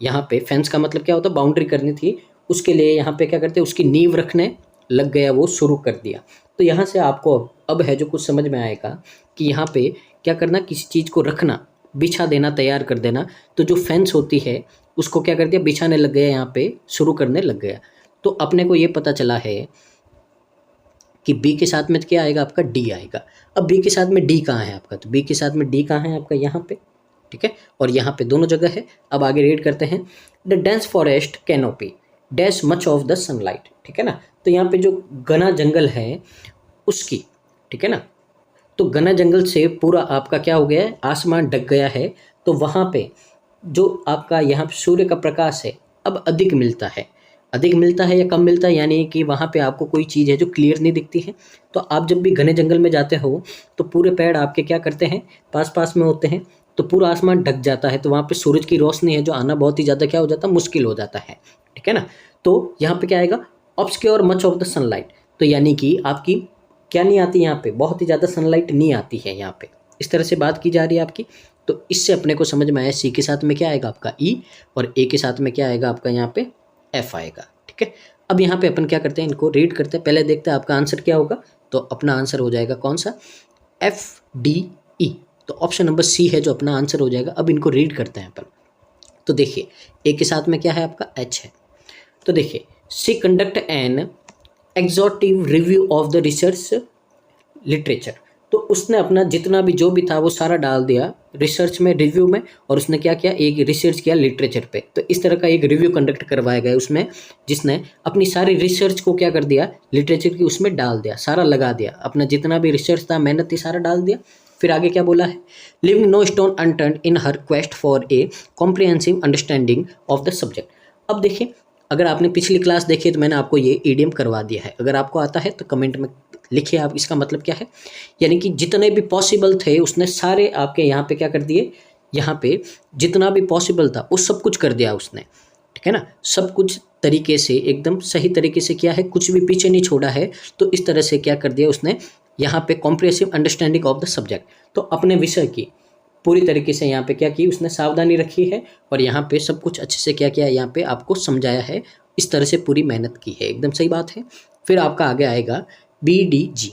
यहाँ पे फेंस का मतलब क्या होता है, बाउंड्री करनी थी, उसके लिए यहाँ पे क्या करते, उसकी नींव रखने लग गया, वो शुरू कर दिया। तो यहाँ से आपको अब है जो कुछ समझ में आएगा कि यहाँ पे क्या करना, किसी चीज़ को रखना, बिछा देना, तैयार कर देना। तो जो फेंस होती है उसको क्या कर दिया, बिछाने लग गया, यहाँ पे शुरू करने लग गया। तो अपने को ये पता चला है कि बी के साथ में क्या आएगा आपका, डी आएगा। अब बी के साथ में डी कहाँ है आपका, तो बी के साथ में डी कहाँ है आपका, यहाँ पे, ठीक है, और यहाँ पे दोनों जगह है। अब आगे रीड करते हैं, the dense forest canopy dash much of the sunlight, ठीक है ना। तो यहाँ पे जो घना जंगल है उसकी, ठीक है ना, तो घना जंगल से पूरा आपका क्या हो गया है, आसमान ढक गया है। तो वहाँ पे जो आपका यहाँ पे सूर्य का प्रकाश है अब अधिक मिलता है या कम मिलता है, यानी कि वहाँ पे आपको कोई चीज़ है जो क्लियर नहीं दिखती है। तो आप जब भी घने जंगल में जाते हो तो पूरे पेड़ आपके क्या करते हैं, पास पास में होते हैं, तो पूरा आसमान ढक जाता है, तो वहाँ पे सूरज की रोशनी है जो आना बहुत ही ज़्यादा क्या हो जाता है, मुश्किल हो जाता है, ठीक है ना। तो यहाँ पे क्या आएगा, obscure much of the sunlight, तो यानी कि आपकी क्या नहीं आती यहाँ पे, बहुत ही ज़्यादा सनलाइट नहीं आती है यहाँ पे, इस तरह से बात की जा रही है आपकी। तो इससे अपने को समझ में आया सी के साथ में क्या आएगा आपका ई, और ए के साथ में क्या आएगा आपका यहाँ पे एफ आएगा, ठीक है। अब यहाँ पे अपन क्या करते हैं, इनको रीड करते हैं, पहले देखते हैं आपका आंसर क्या होगा। तो अपना आंसर हो जाएगा कौन सा, एफ डी ई, तो ऑप्शन नंबर सी है जो अपना आंसर हो जाएगा। अब इनको रीड करते हैं अपन। तो देखिए ए के साथ में क्या है आपका एच है, तो देखिए she conduct an exhaustive review of the research literature, तो उसने अपना जितना भी जो भी था वो सारा डाल दिया रिसर्च में, रिव्यू में, और उसने क्या किया, एक रिसर्च किया लिटरेचर पे। तो इस तरह का एक रिव्यू कंडक्ट करवाया गया उसमें, जिसने अपनी सारी रिसर्च को क्या कर दिया, लिटरेचर की उसमें डाल दिया, सारा लगा दिया, अपना जितना भी रिसर्च था, मेहनत थी, सारा डाल दिया। फिर आगे क्या बोला है, leaving no stone unturned in her quest for a comprehensive understanding of the subject. अब देखिए, अगर आपने पिछली क्लास देखी तो मैंने आपको ये ईडीएम करवा दिया है, अगर आपको आता है तो कमेंट में लिखिए आप इसका मतलब क्या है। यानी कि जितने भी पॉसिबल थे उसने सारे आपके यहाँ पे क्या कर दिए, यहाँ पे जितना भी पॉसिबल था वो सब कुछ कर दिया उसने, ठीक है ना, सब कुछ तरीके से एकदम सही तरीके से किया है, कुछ भी पीछे नहीं छोड़ा है। तो इस तरह से क्या कर दिया उसने यहाँ पे comprehensive understanding of the subject, तो अपने विषय की पूरी तरीके से यहाँ पे क्या की उसने सावधानी रखी है, और यहाँ पे सब कुछ अच्छे से क्या किया, यहाँ पे आपको समझाया है, इस तरह से पूरी मेहनत की है, एकदम सही बात है। फिर आपका आगे आएगा बी डी जी।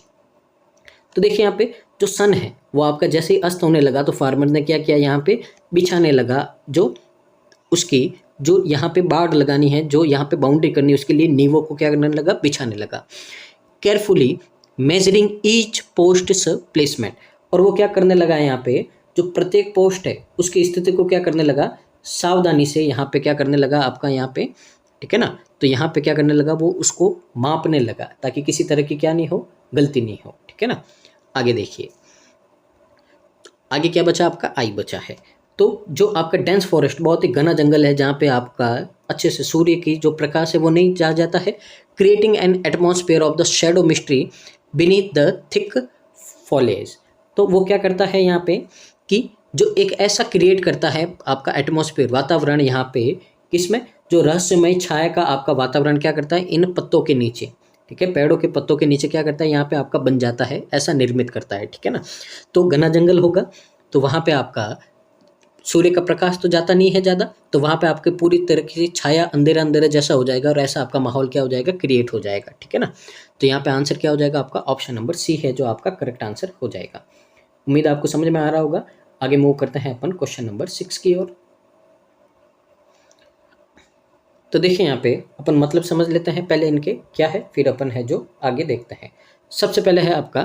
तो देखिए यहाँ पे जो सन है वो आपका जैसे ही अस्त होने लगा तो फार्मर ने क्या किया, यहाँ पे बिछाने लगा, जो उसकी जो यहाँ पे बाड़ लगानी है, जो यहाँ पे बाउंड्री करनी है, उसके लिए नीवों को क्या करने लगा, बिछाने लगा। Carefully measuring each post placement, और वो क्या करने लगा, यहाँ पे जो प्रत्येक पोस्ट है उसकी स्थिति को क्या करने लगा, सावधानी से यहाँ पे क्या करने लगा आपका यहाँ पे, ठीक है ना। तो यहाँ पे क्या करने लगा, वो उसको मापने लगा ताकि किसी तरह की क्या नहीं हो, गलती नहीं हो, ठीक है ना। आगे देखिए, आगे क्या बचा आपका, आई बचा है। तो जो आपका डेंस फॉरेस्ट बहुत ही घना जंगल है, जहाँ पे आपका अच्छे से सूर्य की जो प्रकाश है वो नहीं जा जाता है, creating an atmosphere of the shadow mystery beneath the thick फॉलेज। तो वो क्या करता है यहाँ पे कि जो एक ऐसा क्रिएट करता है आपका एटमॉस्फेयर, वातावरण, यहाँ पे किसमें, जो रहस्यमय छाया का आपका वातावरण क्या करता है इन पत्तों के नीचे, ठीक है, पेड़ों के पत्तों के नीचे क्या करता है, यहाँ पे आपका बन जाता है, ऐसा निर्मित करता है, ठीक है ना। तो घना जंगल होगा तो वहाँ पे आपका सूर्य का प्रकाश तो जाता नहीं है ज़्यादा, तो वहाँ पे आपके पूरी तरीके से छाया अंधेरा अंधेरा जैसा हो जाएगा, और ऐसा आपका माहौल क्या हो जाएगा, क्रिएट हो जाएगा, ठीक है ना। तो यहाँ पे आंसर क्या हो जाएगा आपका, ऑप्शन नंबर सी है जो आपका करेक्ट आंसर हो जाएगा। उम्मीद आपको समझ में आ रहा होगा। आगे मूव करते हैं अपन क्वेश्चन नंबर 6 की ओर। तो देखिए यहाँ पे अपन मतलब समझ लेते हैं पहले इनके क्या है, फिर अपन है जो आगे देखते हैं। सबसे पहले है आपका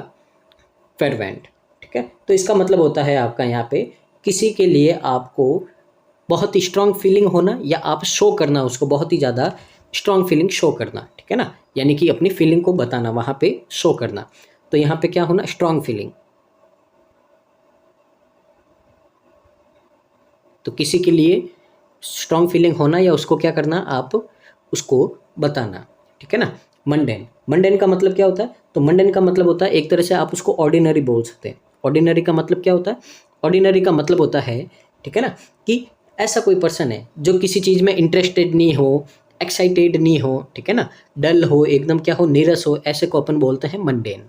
फेरवेंट, ठीक है। तो इसका मतलब होता है आपका यहाँ पे किसी के लिए आपको बहुत ही स्ट्रांग फीलिंग होना, या आप शो करना उसको, बहुत ही ज़्यादा स्ट्रांग फीलिंग शो करना, ठीक है ना, यानी कि अपनी फीलिंग को बताना, वहाँ पे शो करना। तो यहाँ पे क्या होना, स्ट्रांग फीलिंग। तो किसी के लिए स्ट्रॉन्ग फीलिंग होना या उसको क्या करना, आप उसको बताना, ठीक है ना। मंडेन, मंडेन का मतलब क्या होता है, तो मंडेन का मतलब होता है एक तरह से आप उसको ऑर्डिनरी बोल सकते हैं। ऑर्डिनरी का मतलब क्या होता है, ऑर्डिनरी का मतलब होता है, ठीक है ना, कि ऐसा कोई पर्सन है जो किसी चीज़ में इंटरेस्टेड नहीं हो, एक्साइटेड नहीं हो, ठीक है ना, डल हो, एकदम क्या हो, नीरस हो, ऐसे को अपन बोलते हैं मंडेन।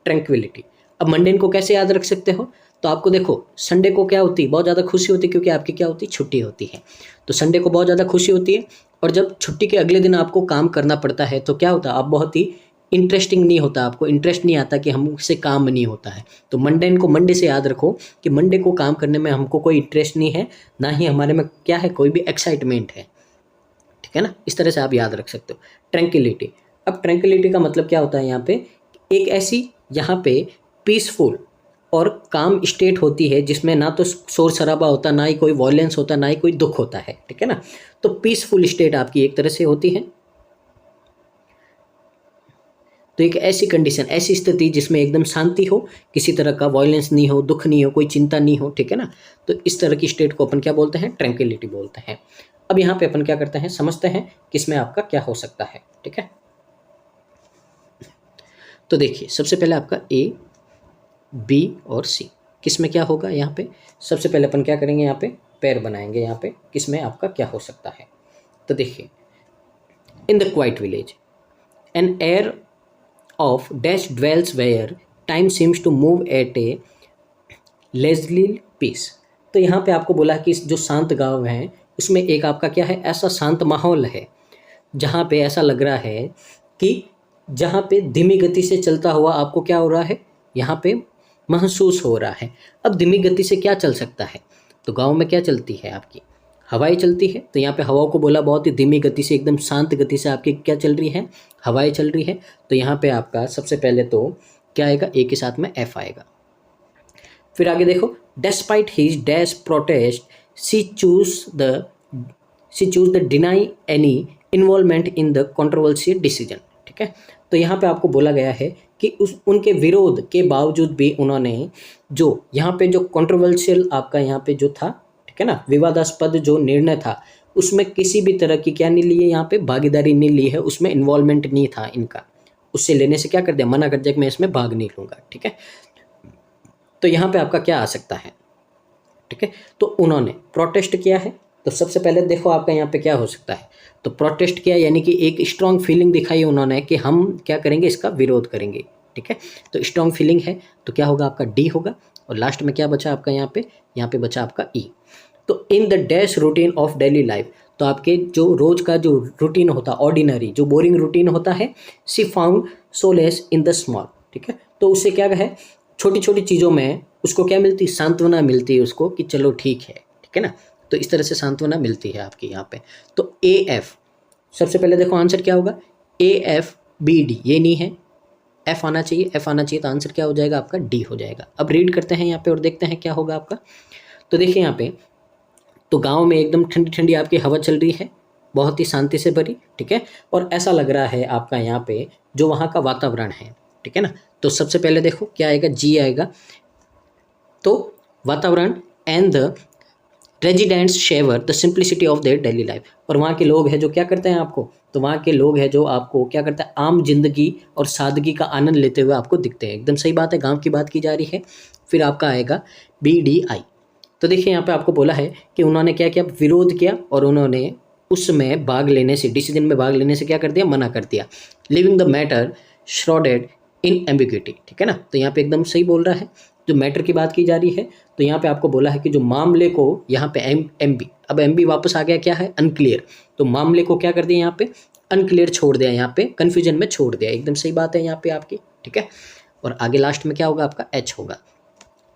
ट्रैंक्विलिटी, अब मंडेन को कैसे याद रख सकते हो, तो आपको देखो संडे को क्या होती है, बहुत ज़्यादा खुशी होती है, क्योंकि आपकी क्या होती है, छुट्टी होती है। तो संडे को बहुत ज़्यादा खुशी होती है, और जब छुट्टी के अगले दिन आपको काम करना पड़ता है तो क्या होता है, आप बहुत ही इंटरेस्टिंग नहीं होता, आपको इंटरेस्ट नहीं आता कि हमसे काम नहीं होता है। तो मंडे को मंडे से याद रखो कि मंडे को काम करने में हमको कोई इंटरेस्ट नहीं है, ना ही हमारे में क्या है, कोई भी एक्साइटमेंट है, ठीक है ना। इस तरह से आप याद रख सकते हो। ट्रैंक्विलिटी, अब ट्रैंक्विलिटी का मतलब क्या होता है, यहाँ पे एक ऐसी यहाँ पे पीसफुल और काम स्टेट होती है जिसमें ना तो शोर शराबा होता, ना ही कोई वॉयलेंस होता, ना ही कोई दुख होता है, ठीक है ना। तो पीसफुल स्टेट आपकी एक तरह से होती है। तो एक ऐसी कंडीशन, ऐसी स्थिति जिसमें एकदम शांति हो, किसी तरह का वॉयलेंस नहीं हो, दुख नहीं हो, कोई चिंता नहीं हो, ठीक है ना। तो इस तरह की स्टेट को अपन क्या बोलते हैं, ट्रैंक्विलिटी बोलते हैं। अब यहाँ पे अपन क्या करते हैं, समझते हैं किसमें आपका क्या हो सकता है, ठीक है। तो देखिए सबसे पहले आपका ए, बी और सी, किस में क्या होगा यहाँ पे, सबसे पहले अपन क्या करेंगे, यहाँ पे पैर बनाएंगे, यहाँ पे किस में आपका क्या हो सकता है। तो देखिए, in the quiet village an air of dash dwells where time seems to move at a leisurely pace. तो यहाँ पे आपको बोला कि जो शांत गांव है उसमें एक आपका क्या है, ऐसा शांत माहौल है जहाँ पे ऐसा लग रहा है कि जहाँ पे धीमी गति से चलता हुआ आपको क्या हो रहा है, यहाँ पे महसूस हो रहा है। अब धीमी गति से क्या चल सकता है, तो गांव में क्या चलती है आपकी, हवाएं चलती है। तो यहाँ पे हवाओं को बोला बहुत ही धीमी गति से, एकदम शांत गति से आपकी क्या चल रही है, हवाएं चल रही है। तो यहाँ पे आपका सबसे पहले तो क्या आएगा, ए के साथ में एफ आएगा। फिर आगे देखो, despite his dash protest she choose the deny any involvement in the controversial decision. ठीक है, तो यहाँ पे आपको बोला गया है कि उनके विरोध के बावजूद भी उन्होंने जो यहाँ पे जो कंट्रोवर्शियल आपका यहाँ पे जो था, ठीक है ना, विवादास्पद जो निर्णय था उसमें किसी भी तरह की क्या नहीं ली है, यहाँ पे भागीदारी नहीं ली है, उसमें इन्वॉल्वमेंट नहीं था इनका, उससे लेने से क्या कर दिया, मना कर दिया कि मैं इसमें भाग नहीं लूँगा। ठीक है, तो यहाँ पे आपका क्या आ सकता है, ठीक है, तो उन्होंने प्रोटेस्ट किया है। तो सबसे पहले देखो आपका यहाँ पे क्या हो सकता है, तो प्रोटेस्ट किया यानी कि एक स्ट्रॉन्ग फीलिंग दिखाई उन्होंने कि हम क्या करेंगे, इसका विरोध करेंगे। ठीक है, तो स्ट्रॉन्ग फीलिंग है तो क्या होगा आपका डी होगा, और लास्ट में क्या बचा आपका यहाँ पे बचा आपका ई। तो इन the dash routine of daily life, तो आपके जो रोज का जो रूटीन होता, ऑर्डिनरी जो बोरिंग रूटीन होता है, she found solace in the small. ठीक है, तो उससे क्या है, छोटी छोटी चीज़ों में उसको क्या मिलती, सांत्वना मिलती है उसको कि चलो ठीक है। ठीक है ना, तो इस तरह से सांत्वना मिलती है आपकी यहाँ पे। तो ए एफ, सबसे पहले देखो आंसर क्या होगा, ए एफ बी डी, ये नहीं है, एफ आना चाहिए, एफ आना चाहिए, तो आंसर क्या हो जाएगा आपका, डी हो जाएगा। अब रीड करते हैं यहाँ पे और देखते हैं क्या होगा आपका। तो देखिए यहाँ पे, तो गाँव में एकदम ठंडी ठंडी आपकी हवा चल रही है, बहुत ही शांति से भरी। ठीक है, और ऐसा लग रहा है आपका यहाँ पे जो वहाँ का वातावरण है। ठीक है ना, तो सबसे पहले देखो क्या आएगा, जी आएगा। तो वातावरण and the residents shaver the simplicity of their daily life, और वहाँ के लोग हैं जो क्या करते हैं आपको, तो वहाँ के लोग हैं जो आपको क्या करते हैं, आम जिंदगी और सादगी का आनंद लेते हुए आपको दिखते हैं। एकदम सही बात है, गांव की बात की जा रही है। फिर आपका आएगा बी डी आई। तो देखिए यहाँ पे आपको बोला है कि उन्होंने क्या किया, विरोध किया, और उन्होंने उसमें भाग लेने से, डिसीजन में भाग लेने से क्या कर दिया, मना कर दिया। Leaving the matter shrouded in ambiguity. ठीक है ना, तो यहाँ पे एकदम सही बोल रहा है, जो मैटर की बात की जा रही है। तो यहाँ पे आपको बोला है कि जो मामले को, यहाँ पे एम बी, अब एम बी वापस आ गया, क्या है, अनक्लियर। तो मामले को क्या कर दिया, यहाँ पे अनक्लियर छोड़ दिया, यहाँ पे कन्फ्यूजन में छोड़ दिया। एकदम सही बात है यहाँ पे आपकी। ठीक है, और आगे लास्ट में क्या होगा आपका, एच होगा।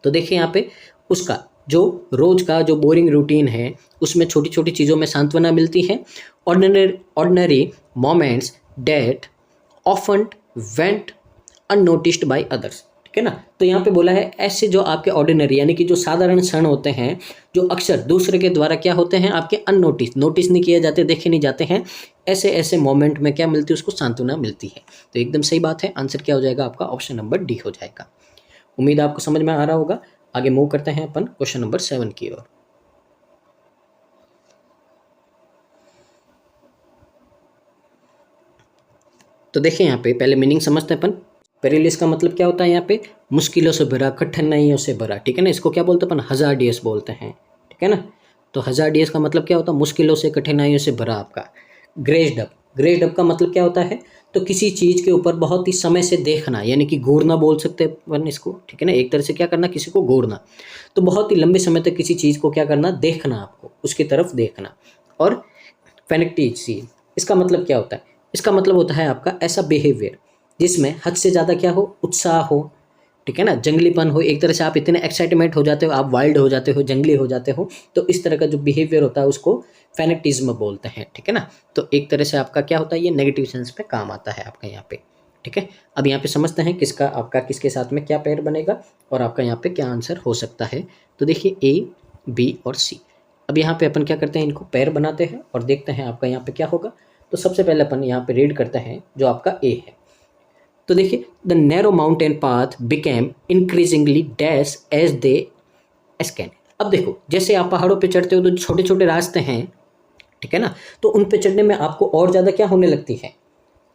तो देखिए यहाँ पे उसका जो रोज का जो बोरिंग रूटीन है उसमें छोटी छोटी चीज़ों में सांत्वना मिलती है। Ordinary moments that often went unnoticed by others. ठीक है ना, तो यहाँ पे बोला है ऐसे जो आपके ऑर्डिनरी यानी कि जो साधारण क्षण होते हैं, जो अक्सर दूसरे के द्वारा क्या होते हैं, आपके अननोटिस, नोटिस नहीं किए जाते, देखे नहीं जाते हैं, ऐसे ऐसे मोमेंट में क्या मिलती है, उसको सांत्वना मिलती है। तो एकदम सही बात है, आंसर क्या हो जाएगा आपका, ऑप्शन नंबर डी हो जाएगा। उम्मीद आपको समझ में आ रहा होगा। आगे मूव करते हैं अपन क्वेश्चन नंबर 7 की ओर। तो देखिए यहाँ पे पहले मीनिंग समझते हैं अपन। पेरिलियस का मतलब क्या होता है, यहाँ पे मुश्किलों से भरा, कठिनाइयों से भरा। ठीक है ना, इसको क्या बोलते हैं अपन, हजार्डियस बोलते हैं। ठीक है ना, तो हजार्डियस का मतलब क्या होता है, मुश्किलों से, कठिनाइयों से भरा आपका। ग्रेज्ड अप, ग्रेज्ड अप का मतलब क्या होता है, तो किसी चीज़ के ऊपर बहुत ही समय से देखना, यानी कि घूरना बोल सकते हैं अपन इसको। ठीक है ना, एक तरह से क्या करना, किसी को घूरना, तो बहुत ही लंबे समय तक किसी चीज़ को क्या करना, देखना, आपको उसकी तरफ देखना। और फेनेटिसिज्म, इसका मतलब क्या होता है, इसका मतलब होता है आपका ऐसा बिहेवियर जिसमें हद से ज़्यादा क्या हो, उत्साह हो। ठीक है ना, जंगलीपन हो, एक तरह से आप इतने एक्साइटमेंट हो जाते हो, आप वाइल्ड हो जाते हो, जंगली हो जाते हो, तो इस तरह का जो बिहेवियर होता है उसको फेनेटिज्म बोलते हैं। ठीक है ना, तो एक तरह से आपका क्या होता है, ये नेगेटिव सेंस पे काम आता है आपका यहाँ पे। ठीक है, अब यहाँ पे समझते हैं किसका आपका किसके साथ में क्या पेयर बनेगा और आपका यहाँ पे क्या आंसर हो सकता है। तो देखिए ए, बी और सी। अब यहाँ पे अपन क्या करते हैं, इनको पेयर बनाते हैं और देखते हैं आपका यहाँ पे क्या होगा। तो सबसे पहले अपन यहाँ पे रीड करते हैं जो आपका ए है। तो देखिए, the narrow mountain path became increasingly dash as they ascend. अब देखो, जैसे आप पहाड़ों पे चढ़ते हो तो छोटे छोटे रास्ते हैं, ठीक है ना, तो उन पे चढ़ने में आपको और ज़्यादा क्या होने लगती है,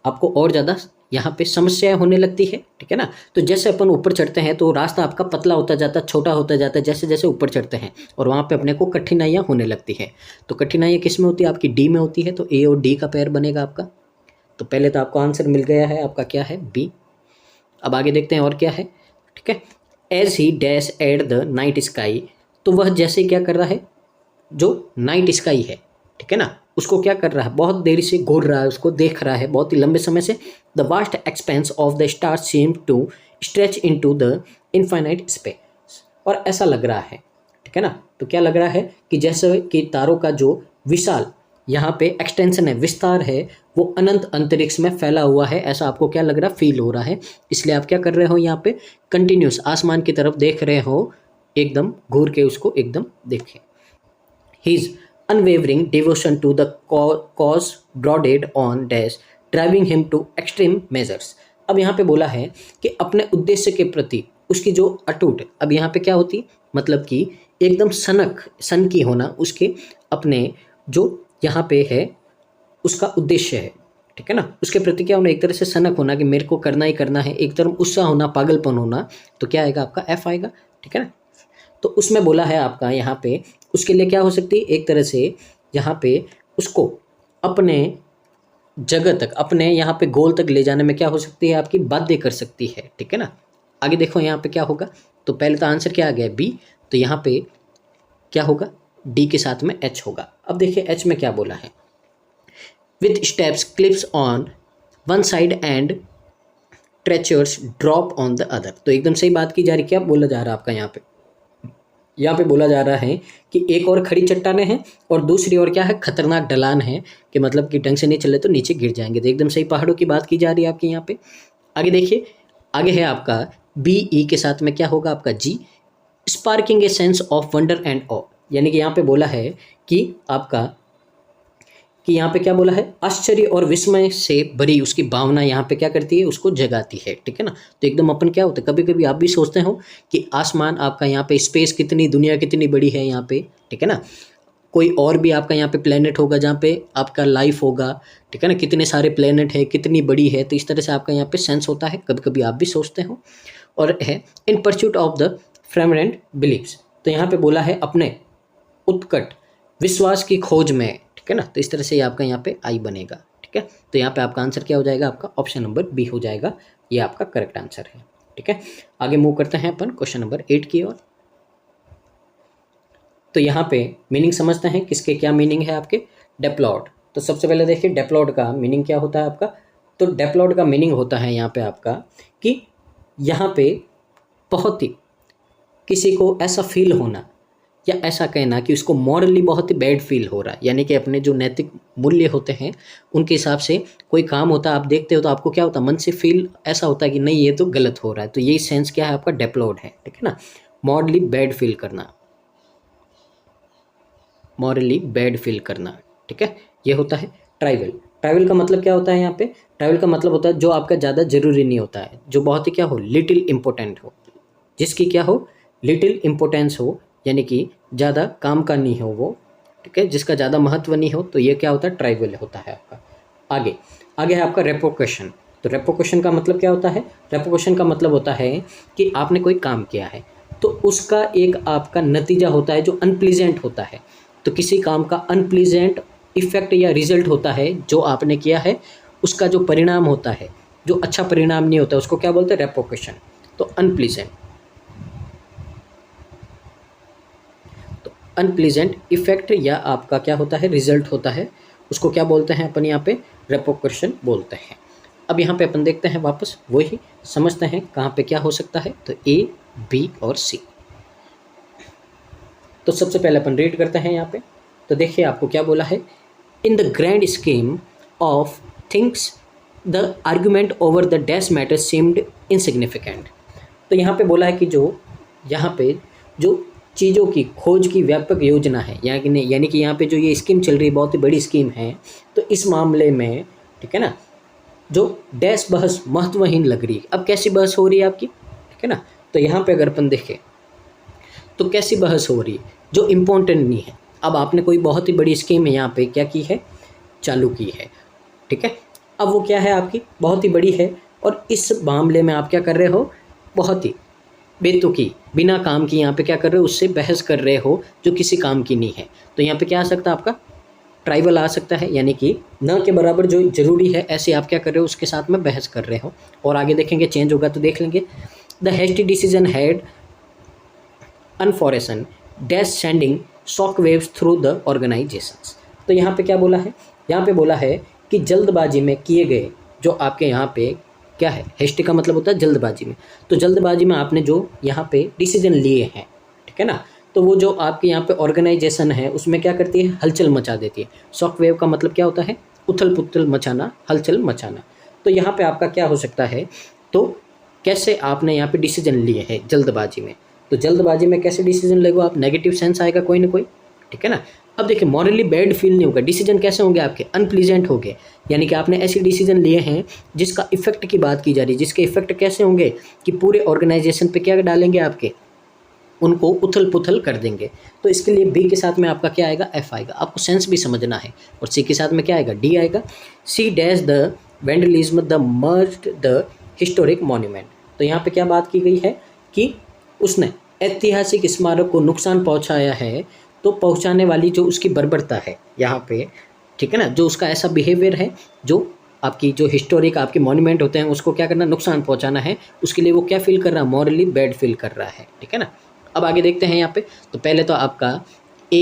आपको और ज़्यादा यहाँ पे समस्याएं होने लगती है, ठीक है ना। तो जैसे अपन ऊपर चढ़ते हैं तो रास्ता आपका पतला होता जाता है, छोटा होता जाता है जैसे जैसे ऊपर चढ़ते हैं, और वहाँ पे अपने को कठिनाइयाँ होने लगती है। तो कठिनाइयाँ किस में होती है? आपकी डी में होती है। तो ए और डी का पेयर बनेगा आपका। तो पहले तो आपको आंसर मिल गया है, आपका क्या है? बी। अब आगे देखते हैं और क्या है, ठीक है। As he dash at the night sky, तो वह जैसे क्या कर रहा है, जो नाइट स्काई है, ठीक है ना, उसको क्या कर रहा है? बहुत देर से घूर रहा है, उसको देख रहा है बहुत ही लंबे समय से। The vast expanse of the stars seem to stretch into the infinite space, और ऐसा लग रहा है, ठीक है ना। तो क्या लग रहा है कि जैसे कि तारों का जो विशाल यहाँ पे एक्सटेंशन है, विस्तार है, वो अनंत अंतरिक्ष में फैला हुआ है, ऐसा आपको क्या लग रहा है? फील हो रहा है। इसलिए आप क्या कर रहे हो? यहाँ पे कंटिन्यूस आसमान की तरफ देख रहे हो, एकदम घूर के उसको एकदम देखें। His unwavering devotion to the cause brooded on dash, driving him to extreme measures। अब यहाँ पे बोला है कि अपने उद्देश्य के प्रति उसकी जो अटूट, अब यहाँ पे क्या होती, मतलब कि एकदम सन की होना, उसके अपने जो यहाँ पे है उसका उद्देश्य है, ठीक है ना, उसके प्रति क्या होना? एक तरह से सनक होना कि मेरे को करना ही करना है, एक तरफ उत्साह होना, पागलपन होना। तो क्या आएगा? आपका एफ आएगा, ठीक है ना। तो उसमें बोला है आपका यहाँ पे उसके लिए क्या हो सकती है? एक तरह से यहाँ पे उसको अपने जगह तक, अपने यहाँ पे गोल तक ले जाने में क्या हो सकती है? आपकी बाध्य कर सकती है, ठीक है ना। आगे देखो यहाँ पे क्या होगा। तो पहले तो आंसर क्या आ गया? बी। तो यहाँ पे क्या होगा? डी के साथ में एच होगा। अब देखिए एच में क्या बोला है, with steps cliffs on one side and treacherous drop on the other. तो एकदम सही बात की जा रही, क्या बोला जा रहा है आपका यहाँ पे बोला जा रहा है कि एक और खड़ी चट्टानें हैं और दूसरी ओर क्या है? खतरनाक ढलान है, कि मतलब कि ढंग से नहीं चले तो नीचे गिर जाएंगे। तो एकदम सही पहाड़ों की बात की जा रही है आपके यहाँ पे। आगे देखिए, आगे है आपका बी। ई के साथ में क्या होगा? आपका जी, sparking a sense of wonder and awe, यानी कि यहाँ पे बोला है कि आपका कि यहाँ पे क्या बोला है? आश्चर्य और विस्मय से भरी उसकी भावना यहाँ पे क्या करती है? उसको जगाती है, ठीक है ना। तो एकदम अपन क्या होता है, कभी कभी आप भी सोचते हो कि आसमान आपका यहाँ पे, स्पेस कितनी, दुनिया कितनी बड़ी है यहाँ पे, ठीक है ना। कोई और भी आपका यहाँ पे प्लेनेट होगा जहाँ पे आपका लाइफ होगा, ठीक है ना, कितने सारे प्लेनेट है, कितनी बड़ी है। तो इस तरह से आपका यहाँ पे सेंस होता है, कभी कभी आप भी सोचते हो। और है इन परस्यूट ऑफ द फ्रेमरेंट बिलीव्स, तो यहाँ पे बोला है अपने उत्कट विश्वास की खोज में, ठीक है ना। तो इस तरह से आपका यहाँ पे आई बनेगा, ठीक है। तो यहाँ पे आपका आंसर क्या हो जाएगा? आपका ऑप्शन नंबर बी हो जाएगा, ये आपका करेक्ट आंसर है, ठीक है। आगे मूव करते हैं अपन क्वेश्चन नंबर 8 की ओर। तो यहाँ पे मीनिंग समझते हैं, किसके क्या मीनिंग है आपके? डेप्लॉड। तो सबसे पहले देखिए डेप्लॉड का मीनिंग क्या होता है आपका। तो डेप्लॉड का मीनिंग होता है यहाँ पे आपका कि यहाँ पे बहुत ही किसी को ऐसा फील होना या ऐसा कहना कि उसको मॉरली बहुत ही बैड फील हो रहा है, यानी कि अपने जो नैतिक मूल्य होते हैं उनके हिसाब से कोई काम होता है, आप देखते हो तो आपको क्या होता है? मन से फील ऐसा होता है कि नहीं ये तो गलत हो रहा है। तो यही सेंस क्या है आपका? डेप्लॉड है, ठीक है ना। मॉरली बैड फील करना, मॉरली बैड फील करना, ठीक है, ये होता है। ट्राइवल, ट्राइवल का मतलब क्या होता है यहाँ पे? ट्राइवल का मतलब होता है जो आपका ज़्यादा जरूरी नहीं होता है, जो बहुत ही क्या हो? लिटिल इंपॉर्टेंट हो, जिसकी क्या हो? लिटिल इंपॉर्टेंस हो, यानी कि ज़्यादा काम का नहीं हो वो, ठीक है, जिसका ज़्यादा महत्व नहीं हो। तो ये क्या होता है? ट्राइवल होता है आपका। आगे आगे है आपका रेपोकेशन। तो रेपोकेशन का मतलब क्या होता है? रेपोकेशन का मतलब होता है कि आपने कोई काम किया है तो उसका एक आपका नतीजा होता है जो अनप्लीजेंट होता है। तो किसी काम का अनप्लीजेंट इफेक्ट या रिजल्ट होता है जो आपने किया है, उसका जो परिणाम होता है, जो अच्छा परिणाम नहीं होता, उसको क्या बोलते हैं? रेपोकेशन। तो अनप्लीजेंट, अनप्लीजेंट इफेक्ट या आपका क्या होता है? रिजल्ट होता है, उसको क्या बोलते हैं अपन यहाँ पे? रेपोकेशन बोलते हैं। अब यहाँ पे अपन देखते हैं वापस वही समझते हैं कहाँ पे क्या हो सकता है। तो ए, बी और सी। तो सबसे पहले अपन रीड करते हैं यहाँ पे। तो देखिए आपको क्या बोला है, in the grand scheme of things the argument over the dash matter seemed insignificant. तो यहाँ पे बोला है कि जो यहाँ पे जो चीज़ों की खोज की व्यापक योजना है, यानी कि यहाँ पे जो ये स्कीम चल रही है बहुत ही बड़ी स्कीम है, तो इस मामले में ठीक है ना जो डैश बहस महत्वहीन लग रही है। अब कैसी बहस हो रही है आपकी, ठीक है ना, तो यहाँ पे अगर अपन देखें तो कैसी बहस हो रही है जो इम्पोर्टेंट नहीं है। अब आपने कोई बहुत ही बड़ी स्कीम है यहाँ पे क्या की है, चालू की है, ठीक है, अब वो क्या है आपकी बहुत ही बड़ी है, और इस मामले में आप क्या कर रहे हो, बहुत ही बेतुकी बिना काम की यहाँ पे क्या कर रहे हो, उससे बहस कर रहे हो जो किसी काम की नहीं है। तो यहाँ पे क्या आ सकता है आपका ट्राइवल आ सकता है, यानी कि न के बराबर जो ज़रूरी है ऐसे आप क्या कर रहे हो उसके साथ में बहस कर रहे हो। और आगे देखेंगे चेंज होगा तो देख लेंगे। The hasty decision had unforeseen dash sending shock waves through the organisations. तो यहाँ पे क्या बोला है, यहाँ पे बोला है कि जल्दबाजी में किए गए जो आपके यहाँ पे क्या है, हेस्टी का मतलब होता है जल्दबाजी में, तो जल्दबाजी में आपने जो यहाँ पे डिसीजन लिए हैं, ठीक है ना, तो वो जो आपके यहाँ पे ऑर्गेनाइजेशन है उसमें क्या करती है, हलचल मचा देती है। शॉक वेव का मतलब क्या होता है, उथल पुथल मचाना, हलचल मचाना। तो यहाँ पे आपका क्या हो सकता है, तो कैसे आपने यहाँ पे डिसीजन लिए हैं जल्दबाजी में, तो जल्दबाजी में कैसे डिसीजन लेगो आप, नेगेटिव सेंस आएगा कोई ना कोई, ठीक है ना। अब देखिए मॉरली बैड फील नहीं होगा, डिसीजन कैसे होंगे आपके, अनप्लीजेंट होंगे, यानी कि आपने ऐसे डिसीजन लिए हैं जिसका इफेक्ट की बात की जा रही है, जिसके इफेक्ट कैसे होंगे कि पूरे ऑर्गेनाइजेशन पे क्या डालेंगे आपके, उनको उथल पुथल कर देंगे। तो इसके लिए बी के साथ में आपका क्या आएगा, एफ आएगा, आपको सेंस भी समझना है। और सी के साथ में क्या आएगा, डी आएगा। C dash the vandalism the marred the historic monument. तो यहाँ पे क्या बात की गई है कि उसने ऐतिहासिक स्मारक को नुकसान पहुँचाया है, तो पहुँचाने वाली जो उसकी बर्बरता है यहाँ पे, ठीक है ना, जो उसका ऐसा बिहेवियर है, जो आपकी जो हिस्टोरिक आपके मॉन्यूमेंट होते हैं उसको क्या करना, नुकसान पहुँचाना है, उसके लिए वो क्या फील कर रहा है, मॉरली बैड फील कर रहा है, ठीक है ना। अब आगे देखते हैं यहाँ पे, तो पहले तो आपका ए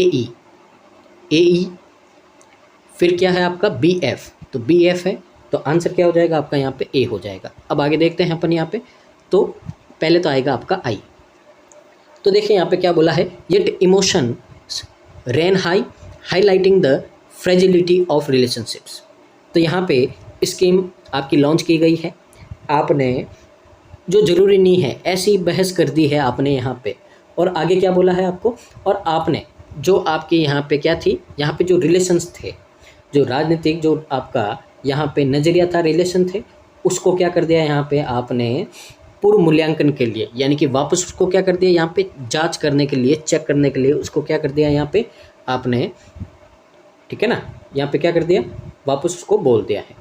ई, फिर क्या है आपका बी एफ, तो बी एफ है, तो आंसर क्या हो जाएगा आपका यहाँ पे ए हो जाएगा। अब आगे देखते हैं अपन यहाँ पे, तो पहले तो आएगा आपका आई। तो देखिए यहाँ पे क्या बोला है, yet emotion rain high highlighting the fragility of relationships. तो यहाँ पे स्कीम आपकी लॉन्च की गई है, आपने जो ज़रूरी नहीं है ऐसी बहस कर दी है आपने यहाँ पे, और आगे क्या बोला है आपको, और आपने जो आपके यहाँ पे क्या थी, यहाँ पे जो रिलेशंस थे, जो राजनीतिक जो आपका यहाँ पे नज़रिया था, रिलेशन थे, उसको क्या कर दिया यहाँ पे आपने पूर्व मूल्यांकन के लिए, यानी कि वापस उसको क्या कर दिया यहाँ पे जांच करने के लिए, चेक करने के लिए उसको क्या कर दिया यहाँ पे आपने, ठीक है ना, यहाँ पे क्या कर दिया, वापस उसको बोल दिया है।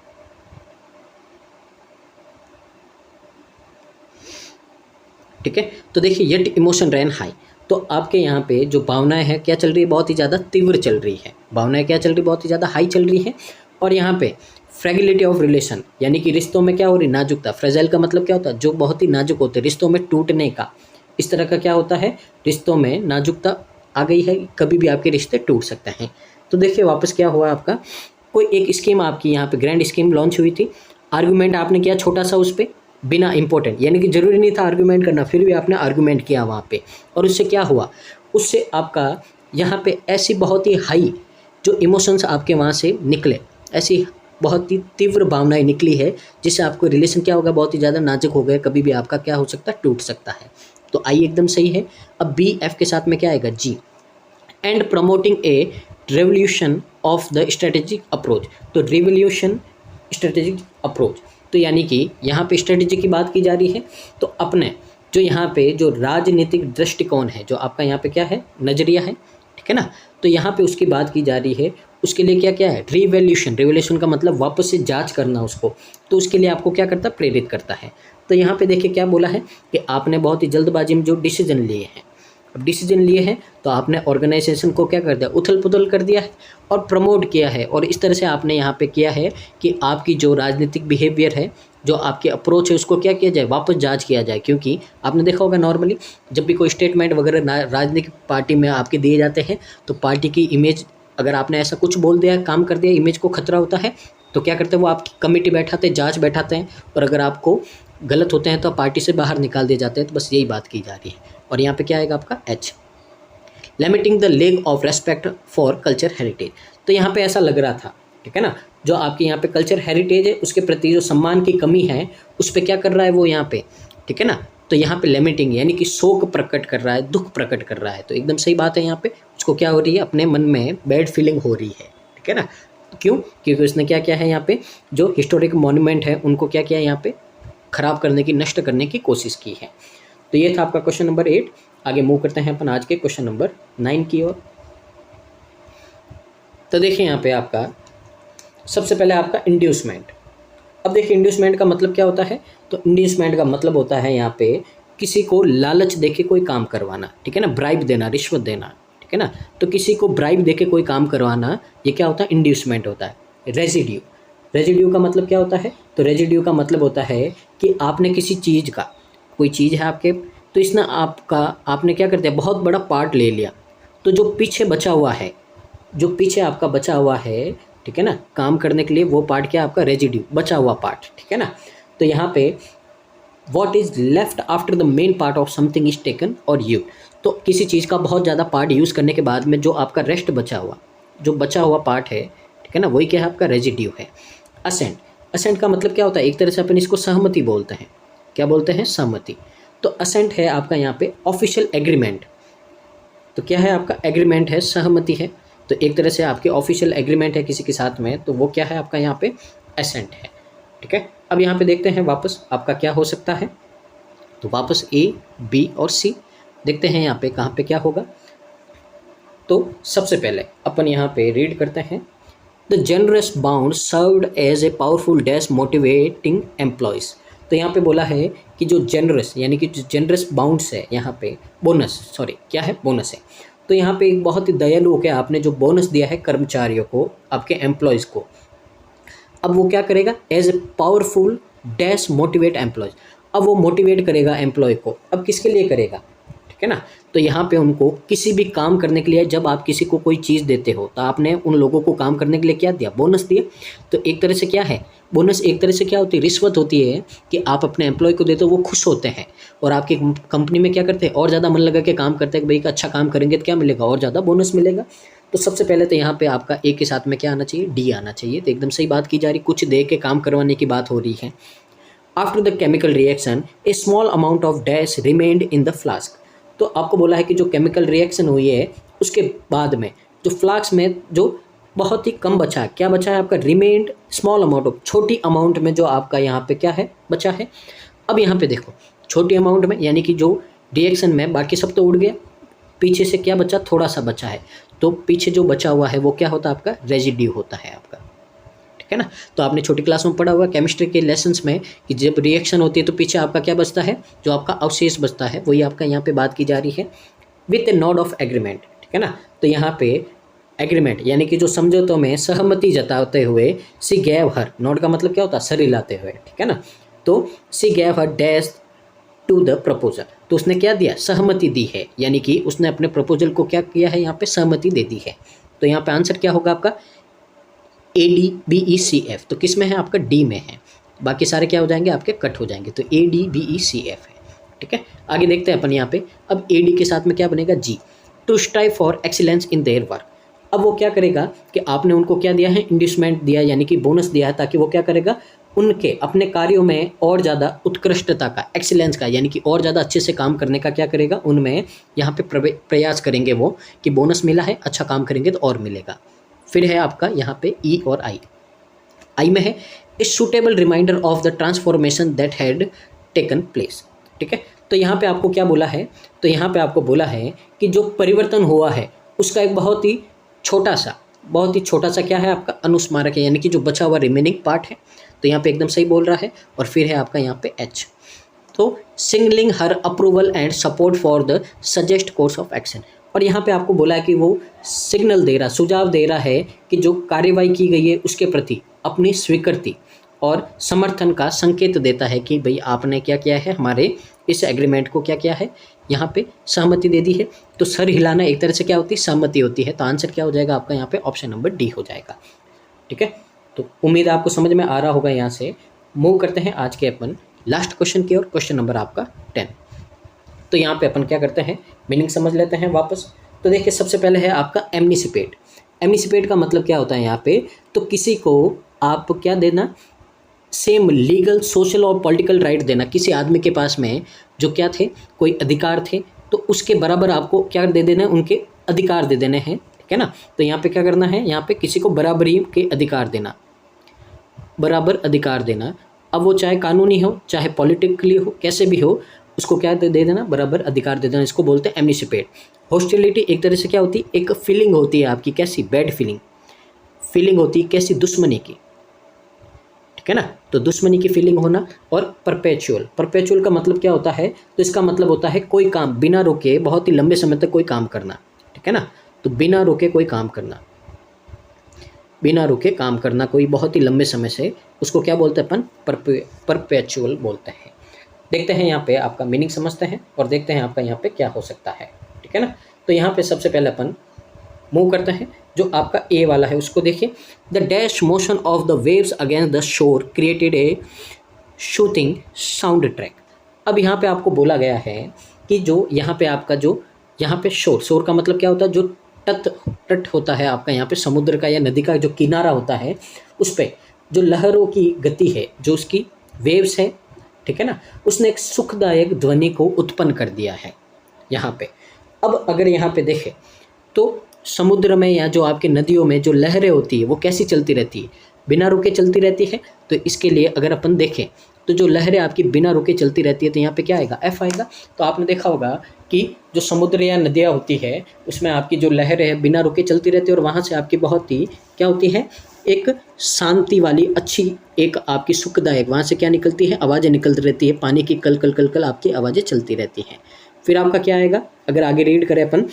ठीक है, तो देखिए येट इमोशन रैन हाई, तो आपके यहाँ पे जो भावनाएं हैं क्या चल रही है, बहुत ही ज़्यादा तीव्र चल रही है, भावनाएं क्या चल रही है, बहुत ही ज़्यादा हाई चल रही है। और यहाँ पे फ्रेगिलिटी ऑफ रिलेशन, यानी कि रिश्तों में क्या हो रही, नाजुकता। फ्रेजाइल का मतलब क्या होता है, जो बहुत ही नाजुक होते हैं, रिश्तों में टूटने का, इस तरह का क्या होता है, रिश्तों में नाजुकता आ गई है, कभी भी आपके रिश्ते टूट सकते हैं। तो देखिए वापस क्या हुआ आपका, कोई एक स्कीम आपकी यहाँ पे ग्रैंड स्कीम लॉन्च हुई थी, आर्गूमेंट आपने किया छोटा सा उस पर, बिना इंपॉर्टेंट, यानी कि ज़रूरी नहीं था आर्गूमेंट करना, फिर भी आपने आर्गूमेंट किया वहाँ पे, और उससे क्या हुआ, उससे आपका यहाँ पे ऐसी बहुत ही हाई जो इमोशंस आपके वहाँ से निकले, ऐसी बहुत ही तीव्र भावनाएं निकली है, जिससे आपको रिलेशन क्या होगा, बहुत ही ज़्यादा नाजुक हो गए, कभी भी आपका क्या हो सकता है, टूट सकता है। तो आई एकदम सही है। अब बी एफ के साथ में क्या आएगा, जी, and promoting a revolution of the strategic approach. तो रिवोल्यूशन स्ट्रेटेजिक अप्रोच, तो यानी कि यहाँ पे स्ट्रेटेजी की बात की जा रही है, तो अपने जो यहाँ पे जो राजनीतिक दृष्टिकोण है, जो आपका यहाँ पे क्या है, नज़रिया है, ठीक है ना, तो यहाँ पे उसकी बात की जा रही है, उसके लिए क्या क्या है, रिवोल्यूशन, रिवोल्यूशन का मतलब वापस से जांच करना उसको, तो उसके लिए आपको क्या करता है, प्रेरित करता है। तो यहाँ पे देखिए क्या बोला है कि आपने बहुत ही जल्दबाजी में जो डिसीजन लिए हैं, अब डिसीजन लिए हैं तो आपने ऑर्गेनाइजेशन को क्या कर दिया, उथल पुथल कर दिया है और प्रमोट किया है, और इस तरह से आपने यहाँ पे किया है कि आपकी जो राजनीतिक बिहेवियर है, जो आपकी अप्रोच है, उसको क्या किया जाए, वापस जांच किया जाए। क्योंकि आपने देखा होगा नॉर्मली जब भी कोई स्टेटमेंट वगैरह राजनीतिक पार्टी में आपके दिए जाते हैं, तो पार्टी की इमेज, अगर आपने ऐसा कुछ बोल दिया, काम कर दिया, इमेज को खतरा होता है, तो क्या करते हैं वो आपकी कमेटी बैठाते हैं, जांच बैठाते हैं, और अगर आपको गलत होते हैं तो पार्टी से बाहर निकाल दिए जाते हैं। तो बस यही बात की जा रही है। और यहाँ पे क्या आएगा आपका H, limiting the leg of respect for culture heritage. तो यहाँ पे ऐसा लग रहा था, ठीक है ना, जो आपके यहाँ पे कल्चर हेरिटेज है उसके प्रति जो सम्मान की कमी है, उस पर क्या कर रहा है वो यहाँ पे, ठीक है ना, तो यहाँ पे लिमिटिंग यानी कि शोक प्रकट कर रहा है, दुख प्रकट कर रहा है। तो एकदम सही बात है, यहाँ पे उसको क्या हो रही है, अपने मन में बैड फीलिंग हो रही है, ठीक है ना। क्यों, क्योंकि उसने क्या किया है, यहाँ पे जो हिस्टोरिक मॉन्यूमेंट है उनको क्या किया है, यहाँ पे खराब करने की, नष्ट करने की कोशिश की है। तो ये था आपका क्वेश्चन नंबर 8। आगे मूव करते हैं अपन आज के क्वेश्चन नंबर 9 की ओर। तो देखिए यहाँ पे आपका सबसे पहले आपका इंड्यूसमेंट, अब देखिए इंड्यूसमेंट का मतलब क्या होता है, तो इंड्यूसमेंट का मतलब होता है यहाँ पे किसी को लालच देके कोई काम करवाना, ठीक है ना, ब्राइब देना, रिश्वत देना, ठीक है ना। तो किसी को ब्राइब देके कोई काम करवाना, ये क्या होता है, इंड्यूसमेंट होता है। रेजिड्यू, रेजिड्यू का मतलब क्या होता है, तो रेजिड्यू का मतलब होता है कि आपने किसी चीज़ का, कोई चीज़ है आपके, तो इसने आपने क्या कर दिया, बहुत बड़ा पार्ट ले लिया, तो जो पीछे बचा हुआ है, जो पीछे आपका बचा हुआ है, ठीक है ना, काम करने के लिए, वो पार्ट क्या आपका, रेजिड्यू, बचा हुआ पार्ट, ठीक है ना। तो यहाँ पे what is left after the main part of something is taken और यूज, तो किसी चीज़ का बहुत ज़्यादा पार्ट यूज़ करने के बाद में जो आपका रेस्ट बचा हुआ, जो बचा हुआ पार्ट है, ठीक है ना, वही क्या है, आपका रेजिड्यू है। असेंट, असेंट का मतलब क्या होता है, एक तरह से अपन इसको सहमति बोलते हैं, क्या बोलते हैं, सहमति। तो असेंट है आपका यहाँ पे ऑफिशियल एग्रीमेंट, तो क्या है आपका, एग्रीमेंट है, सहमति है, तो एक तरह से आपकी ऑफिशियल एग्रीमेंट है किसी के साथ में, तो वो क्या है आपका यहाँ पे एसेंट है, ठीक है। अब यहाँ पे देखते हैं वापस आपका क्या हो सकता है, तो वापस ए, बी और सी देखते हैं यहाँ पे कहाँ पे क्या होगा। तो सबसे पहले अपन यहाँ पे रीड करते हैं, the generous bonus served as a powerful dash motivating employees. तो यहाँ पे बोला है कि जो जनरस, यानी कि जो जनरस बाउंड्स है यहाँ पे, बोनस, सॉरी क्या है, बोनस है। तो यहाँ पे एक बहुत ही दयालु होकर आपने जो बोनस दिया है कर्मचारियों को, आपके एम्प्लॉयज़ को, अब वो क्या करेगा, as a powerful dash motivate employees, अब वो मोटिवेट करेगा एम्प्लॉय को, अब किसके लिए करेगा, ठीक है ना। तो यहाँ पे उनको किसी भी काम करने के लिए, जब आप किसी को कोई चीज़ देते हो तो आपने उन लोगों को काम करने के लिए क्या दिया, बोनस दिया। तो एक तरह से क्या है, बोनस एक तरह से क्या होती है, रिश्वत होती है कि आप अपने एम्प्लॉय को देते हो, वो खुश होते हैं और आपकी कंपनी में क्या करते हैं, और ज़्यादा मन लगा के काम करते हैं कि भाई अच्छा काम करेंगे तो क्या मिलेगा, और ज़्यादा बोनस मिलेगा। तो सबसे पहले तो यहाँ पे आपका ए के साथ में क्या आना चाहिए, डी आना चाहिए। तो एकदम सही बात की जा रही, कुछ दे के काम करवाने की बात हो रही है। After the chemical reaction A small amount of dash remained in the flask, तो आपको बोला है कि जो केमिकल रिएक्शन हुई है उसके बाद में जो फ्लास्क में जो बहुत ही कम बचा है, क्या बचा है आपका, रिमेन्ड स्मॉल अमाउंट ऑफ, छोटी अमाउंट में जो आपका यहाँ पे क्या है, बचा है। अब यहाँ पे देखो छोटी अमाउंट में, यानी कि जो रिएक्शन में बाकी सब तो उड़ गया, पीछे से क्या बचा, थोड़ा सा बचा है, तो पीछे जो बचा हुआ है वो क्या होता है आपका, रेजिड्यू होता है आपका, ठीक है ना। तो आपने छोटी क्लास में पढ़ा हुआ केमिस्ट्री के लेसन्स में कि जब रिएक्शन होती है तो पीछे आपका क्या बचता है, जो आपका अवशेष बचता है, वही आपका यहाँ पे बात की जा रही है। With A node of agreement, ठीक है ना। तो यहाँ पे एग्रीमेंट यानी कि जो समझौतों में सहमति जताते हुए, सी गैव हर, नोड का मतलब क्या होता है, सर हिलाते हुए, ठीक है ना। तो she gave her dash to the proposal, तो उसने क्या दिया, सहमति दी है, यानी कि उसने अपने प्रपोजल को क्या किया है, यहाँ पे सहमति दे दी है। तो यहाँ पे आंसर क्या होगा आपका, ADBECF, तो किस में है आपका, डी में है, बाकी सारे क्या हो जाएंगे आपके, कट हो जाएंगे, तो ADBECF है, ठीक है। आगे देखते हैं अपन यहाँ पे, अब AD के साथ में क्या बनेगा, G, to strive for excellence in their work. अब वो क्या करेगा कि आपने उनको क्या दिया है, इंड्यूसमेंट दिया, यानी कि बोनस दिया है, ताकि वो क्या करेगा, उनके अपने कार्यों में और ज़्यादा उत्कृष्टता का, एक्सीलेंस का, यानी कि और ज़्यादा अच्छे से काम करने का क्या करेगा, उनमें यहाँ पे प्रयास करेंगे वो, कि बोनस मिला है, अच्छा काम करेंगे तो और मिलेगा। फिर है आपका यहाँ पे ई और आई में है, a suitable reminder of the transformation that had taken place, ठीक है। तो यहाँ पे आपको क्या बोला है, तो यहाँ पे आपको बोला है कि जो परिवर्तन हुआ है उसका एक बहुत ही छोटा सा क्या है आपका, अनुस्मारक है, यानी कि जो बचा हुआ रिमेनिंग पार्ट है। तो यहाँ पे एकदम सही बोल रहा है। और फिर है आपका यहाँ पे एच, तो signalling her approval and support for the suggest course of action, और यहाँ पे आपको बोला है कि वो सिग्नल दे रहा, सुझाव दे रहा है कि जो कार्यवाही की गई है उसके प्रति अपनी स्वीकृति और समर्थन का संकेत देता है कि भाई आपने क्या किया है, हमारे इस एग्रीमेंट को क्या किया है, यहाँ पे सहमति दे दी है। तो सर हिलाना एक तरह से क्या होती है, सहमति होती है। तो आंसर क्या हो जाएगा आपका यहाँ पे, ऑप्शन नंबर डी हो जाएगा, ठीक है। तो उम्मीद आपको समझ में आ रहा होगा। यहाँ से मूव करते हैं आज के अपन लास्ट क्वेश्चन की ओर, क्वेश्चन नंबर आपका 10। तो यहाँ पे अपन क्या करते हैं, मीनिंग समझ लेते हैं वापस। तो देखिए सबसे पहले है आपका एमनिसिपेट। एमनिसिपेट का मतलब क्या होता है यहाँ पे, तो किसी को आप क्या देना, सेम लीगल, सोशल और पॉलिटिकल राइट देना। किसी आदमी के पास में जो क्या थे, कोई अधिकार थे, तो उसके बराबर आपको क्या दे देना है, उनके अधिकार दे देने हैं, ठीक है ना। तो यहाँ पे क्या करना है, यहाँ पे किसी को बराबरी के अधिकार देना, बराबर अधिकार देना। अब वो चाहे कानूनी हो, चाहे पॉलिटिकली हो, कैसे भी हो, उसको क्या दे देना, बराबर अधिकार दे देना। इसको बोलते हैं एमनिसिपेट। हॉस्टिलिटी एक तरह से क्या होती है, एक फीलिंग होती है आपकी, कैसी, बैड फीलिंग होती है, कैसी, दुश्मनी की, ठीक है ना। तो दुश्मनी की फीलिंग होना। और परपेचुअल का मतलब क्या होता है, तो इसका मतलब होता है कोई काम बिना रुके बहुत ही लंबे समय तक कोई काम करना, ठीक है ना। तो बिना रुके कोई काम करना, बिना रुके काम करना कोई बहुत ही लंबे समय से, उसको क्या बोलते हैं अपन, परपेचुअल बोलते हैं। देखते हैं यहाँ पे आपका मीनिंग समझते हैं और देखते हैं आपका यहाँ पे क्या हो सकता है, ठीक है ना। तो यहाँ पे सबसे पहले अपन मूव करते हैं, जो आपका ए वाला है उसको देखिए। The dash motion of the waves against the shore created a shooting sound track. अब यहाँ पे आपको बोला गया है कि जो यहाँ पे आपका जो यहाँ पे शोर का मतलब क्या होता है, जो तट होता है आपका यहाँ पे समुद्र का या नदी का जो किनारा होता है, उस पर जो लहरों की गति है, जो उसकी वेव्स है, ठीक है ना, उसने एक सुखदायक ध्वनि को उत्पन्न कर दिया है यहाँ पे। अब अगर यहाँ पे देखें तो समुद्र में या जो आपकी नदियों में जो लहरें होती है वो कैसी चलती रहती है, बिना रुके चलती रहती है। तो इसके लिए अगर अपन देखें तो जो लहरें आपकी बिना रुके चलती रहती है तो यहाँ पे क्या आएगा, एफ आएगा। तो आपने देखा होगा कि जो समुद्र या नदियाँ होती है उसमें आपकी जो लहरें है बिना रुके चलती रहती है और वहाँ से आपकी बहुत ही क्या होती है, एक शांति वाली अच्छी एक आपकी सुखदायक वहाँ से क्या निकलती है, आवाज़ें निकलती रहती है, पानी की कल कल कल कल आपकी आवाज़ें चलती रहती हैं। फिर आपका क्या आएगा, अगर आगे रीड करें अपन,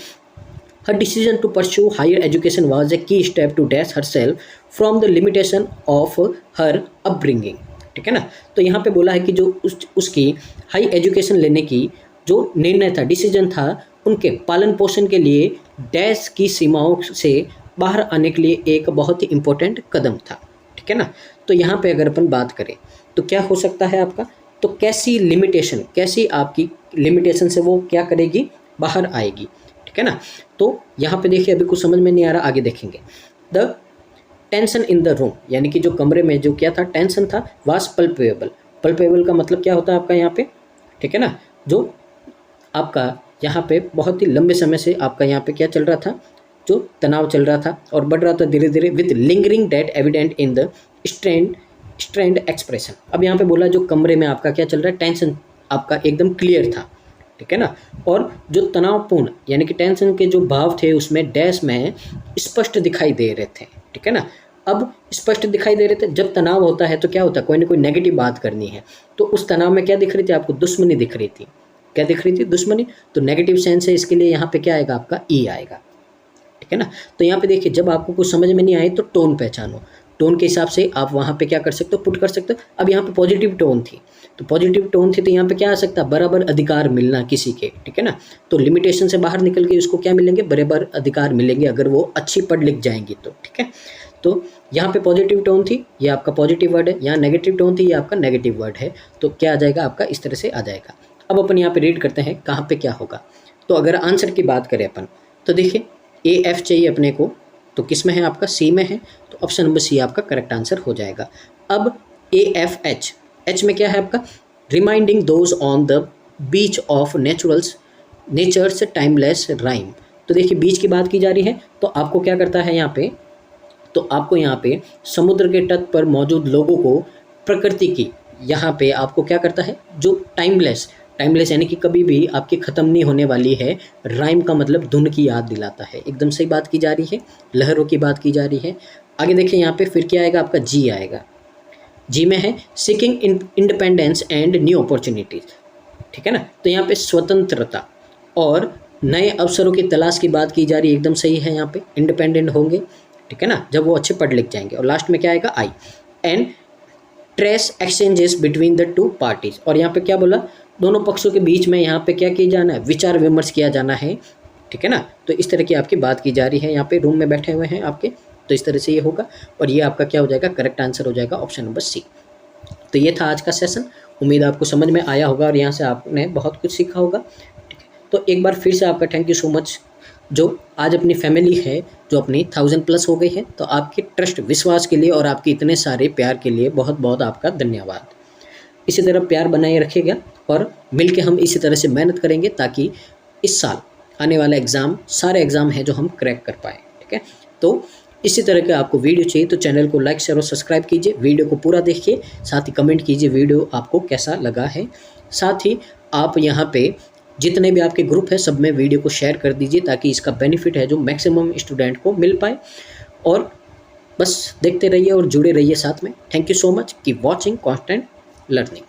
her decision to pursue higher education was a key step to dash herself from the limitation of her upbringing, ठीक है ना। तो यहाँ पे बोला है कि जो उसकी हाई एजुकेशन लेने की जो निर्णय था, डिसीजन था, उनके पालन पोषण के लिए डैश की सीमाओं से बाहर आने के लिए एक बहुत ही इम्पोर्टेंट कदम था, ठीक है ना। तो यहाँ पे अगर अपन बात करें तो क्या हो सकता है आपका, तो कैसी लिमिटेशन, कैसी आपकी लिमिटेशन से वो क्या करेगी, बाहर आएगी, ठीक है ना। तो यहाँ पे देखिए अभी कुछ समझ में नहीं आ रहा, आगे देखेंगे। The tension in the room, यानी कि जो कमरे में जो क्या था, टेंशन था, वाज पल्पेबल। पल्पेबल का मतलब क्या होता है आपका यहाँ पे, ठीक है ना, जो आपका यहाँ पे बहुत ही लंबे समय से आपका यहाँ पे क्या चल रहा था, जो तनाव चल रहा था और बढ़ रहा था धीरे धीरे, with lingering doubt evident in the strained expression. अब यहाँ पे बोला जो कमरे में आपका क्या चल रहा है, टेंशन आपका एकदम क्लियर था, ठीक है ना, और जो तनावपूर्ण यानी कि टेंशन के जो भाव थे उसमें डैश में स्पष्ट दिखाई दे रहे थे, ठीक है ना। अब स्पष्ट दिखाई दे रहे थे, जब तनाव होता है तो क्या होता है, कोई ना कोई नेगेटिव बात करनी है, तो उस तनाव में क्या दिख रही थी आपको, दुश्मनी दिख रही थी। क्या दिख रही थी, दुश्मनी। तो नेगेटिव सेंस है, इसके लिए यहाँ पे क्या आएगा आपका, ई आएगा, ठीक है ना। तो यहाँ पे देखिए जब आपको कुछ समझ में नहीं आए तो टोन पहचानो, टोन के हिसाब से आप वहाँ पे क्या कर सकते हो, पुट कर सकते हो। अब यहाँ पे पॉजिटिव टोन थी, तो पॉजिटिव टोन थी तो यहाँ पे क्या आ सकता है, बराबर अधिकार मिलना किसी के, ठीक है ना। तो लिमिटेशन से बाहर निकल के उसको क्या मिलेंगे, बराबर अधिकार मिलेंगे अगर वो अच्छी पढ़ लिख जाएंगी तो, ठीक है। तो यहाँ पे पॉजिटिव टोन थी, ये आपका पॉजिटिव वर्ड है, यहाँ नेगेटिव टोन थी, ये आपका नेगेटिव वर्ड है। तो क्या आ जाएगा आपका, इस तरह से आ जाएगा। अब अपन यहाँ पे रीड करते हैं कहाँ पे क्या होगा। तो अगर आंसर की बात करें अपन तो देखिए ए एफ चाहिए अपने को, तो किस में है आपका, सी में है, तो ऑप्शन नंबर सी आपका करेक्ट आंसर हो जाएगा। अब ए एफ एच, एच में क्या है आपका, reminding those on the beach of nature's timeless rhyme. तो देखिए बीच की बात की जा रही है, तो आपको क्या करता है यहाँ पे, तो आपको यहाँ पे समुद्र के तट पर मौजूद लोगों को प्रकृति की यहाँ पे आपको क्या करता है, जो टाइमलेस यानी कि कभी भी आपकी ख़त्म नहीं होने वाली है, राइम का मतलब धुन की याद दिलाता है। एकदम सही बात की जा रही है, लहरों की बात की जा रही है। आगे देखिए यहाँ पे फिर क्या आएगा आपका, जी आएगा। जी में है seeking independence and new opportunities, ठीक है ना। तो यहाँ पे स्वतंत्रता और नए अवसरों की तलाश की बात की जा रही है, एकदम सही है। यहाँ पे इंडिपेंडेंट होंगे, ठीक है ना, जब वो अच्छे पढ़ लिख जाएंगे। और लास्ट में क्या आएगा, I. And terse exchanges between the two parties, और यहाँ पे क्या बोला, दोनों पक्षों के बीच में यहाँ पे क्या किया जाना है, विचार विमर्श किया जाना है, ठीक है ना। तो इस तरह की आपकी बात की जा रही है, यहाँ पे रूम में बैठे हुए हैं आपके, तो इस तरह से ये होगा और ये आपका क्या हो जाएगा, करेक्ट आंसर हो जाएगा ऑप्शन नंबर सी। तो ये था आज का सेशन, उम्मीद आपको समझ में आया होगा और यहाँ से आपने बहुत कुछ सीखा होगा, ठीक है। तो एक बार फिर से आपका थैंक यू सो मच, जो आज अपनी फैमिली है जो अपनी 1000+ हो गई है। तो आपके ट्रस्ट, विश्वास के लिए और आपके इतने सारे प्यार के लिए बहुत बहुत आपका धन्यवाद। इसी तरह प्यार बनाए रखिएगा और मिलके हम इसी तरह से मेहनत करेंगे ताकि इस साल आने वाला एग्ज़ाम, सारे एग्ज़ाम हैं जो हम क्रैक कर पाएँ, ठीक है। तो इसी तरह के आपको वीडियो चाहिए तो चैनल को लाइक, शेयर और सब्सक्राइब कीजिए, वीडियो को पूरा देखिए, साथ ही कमेंट कीजिए वीडियो आपको कैसा लगा है। साथ ही आप यहाँ पे जितने भी आपके ग्रुप है सब में वीडियो को शेयर कर दीजिए ताकि इसका बेनिफिट है जो मैक्सिमम स्टूडेंट को मिल पाए। और बस देखते रहिए और जुड़े रहिए साथ में। Thank you so much, keep watching constant learning.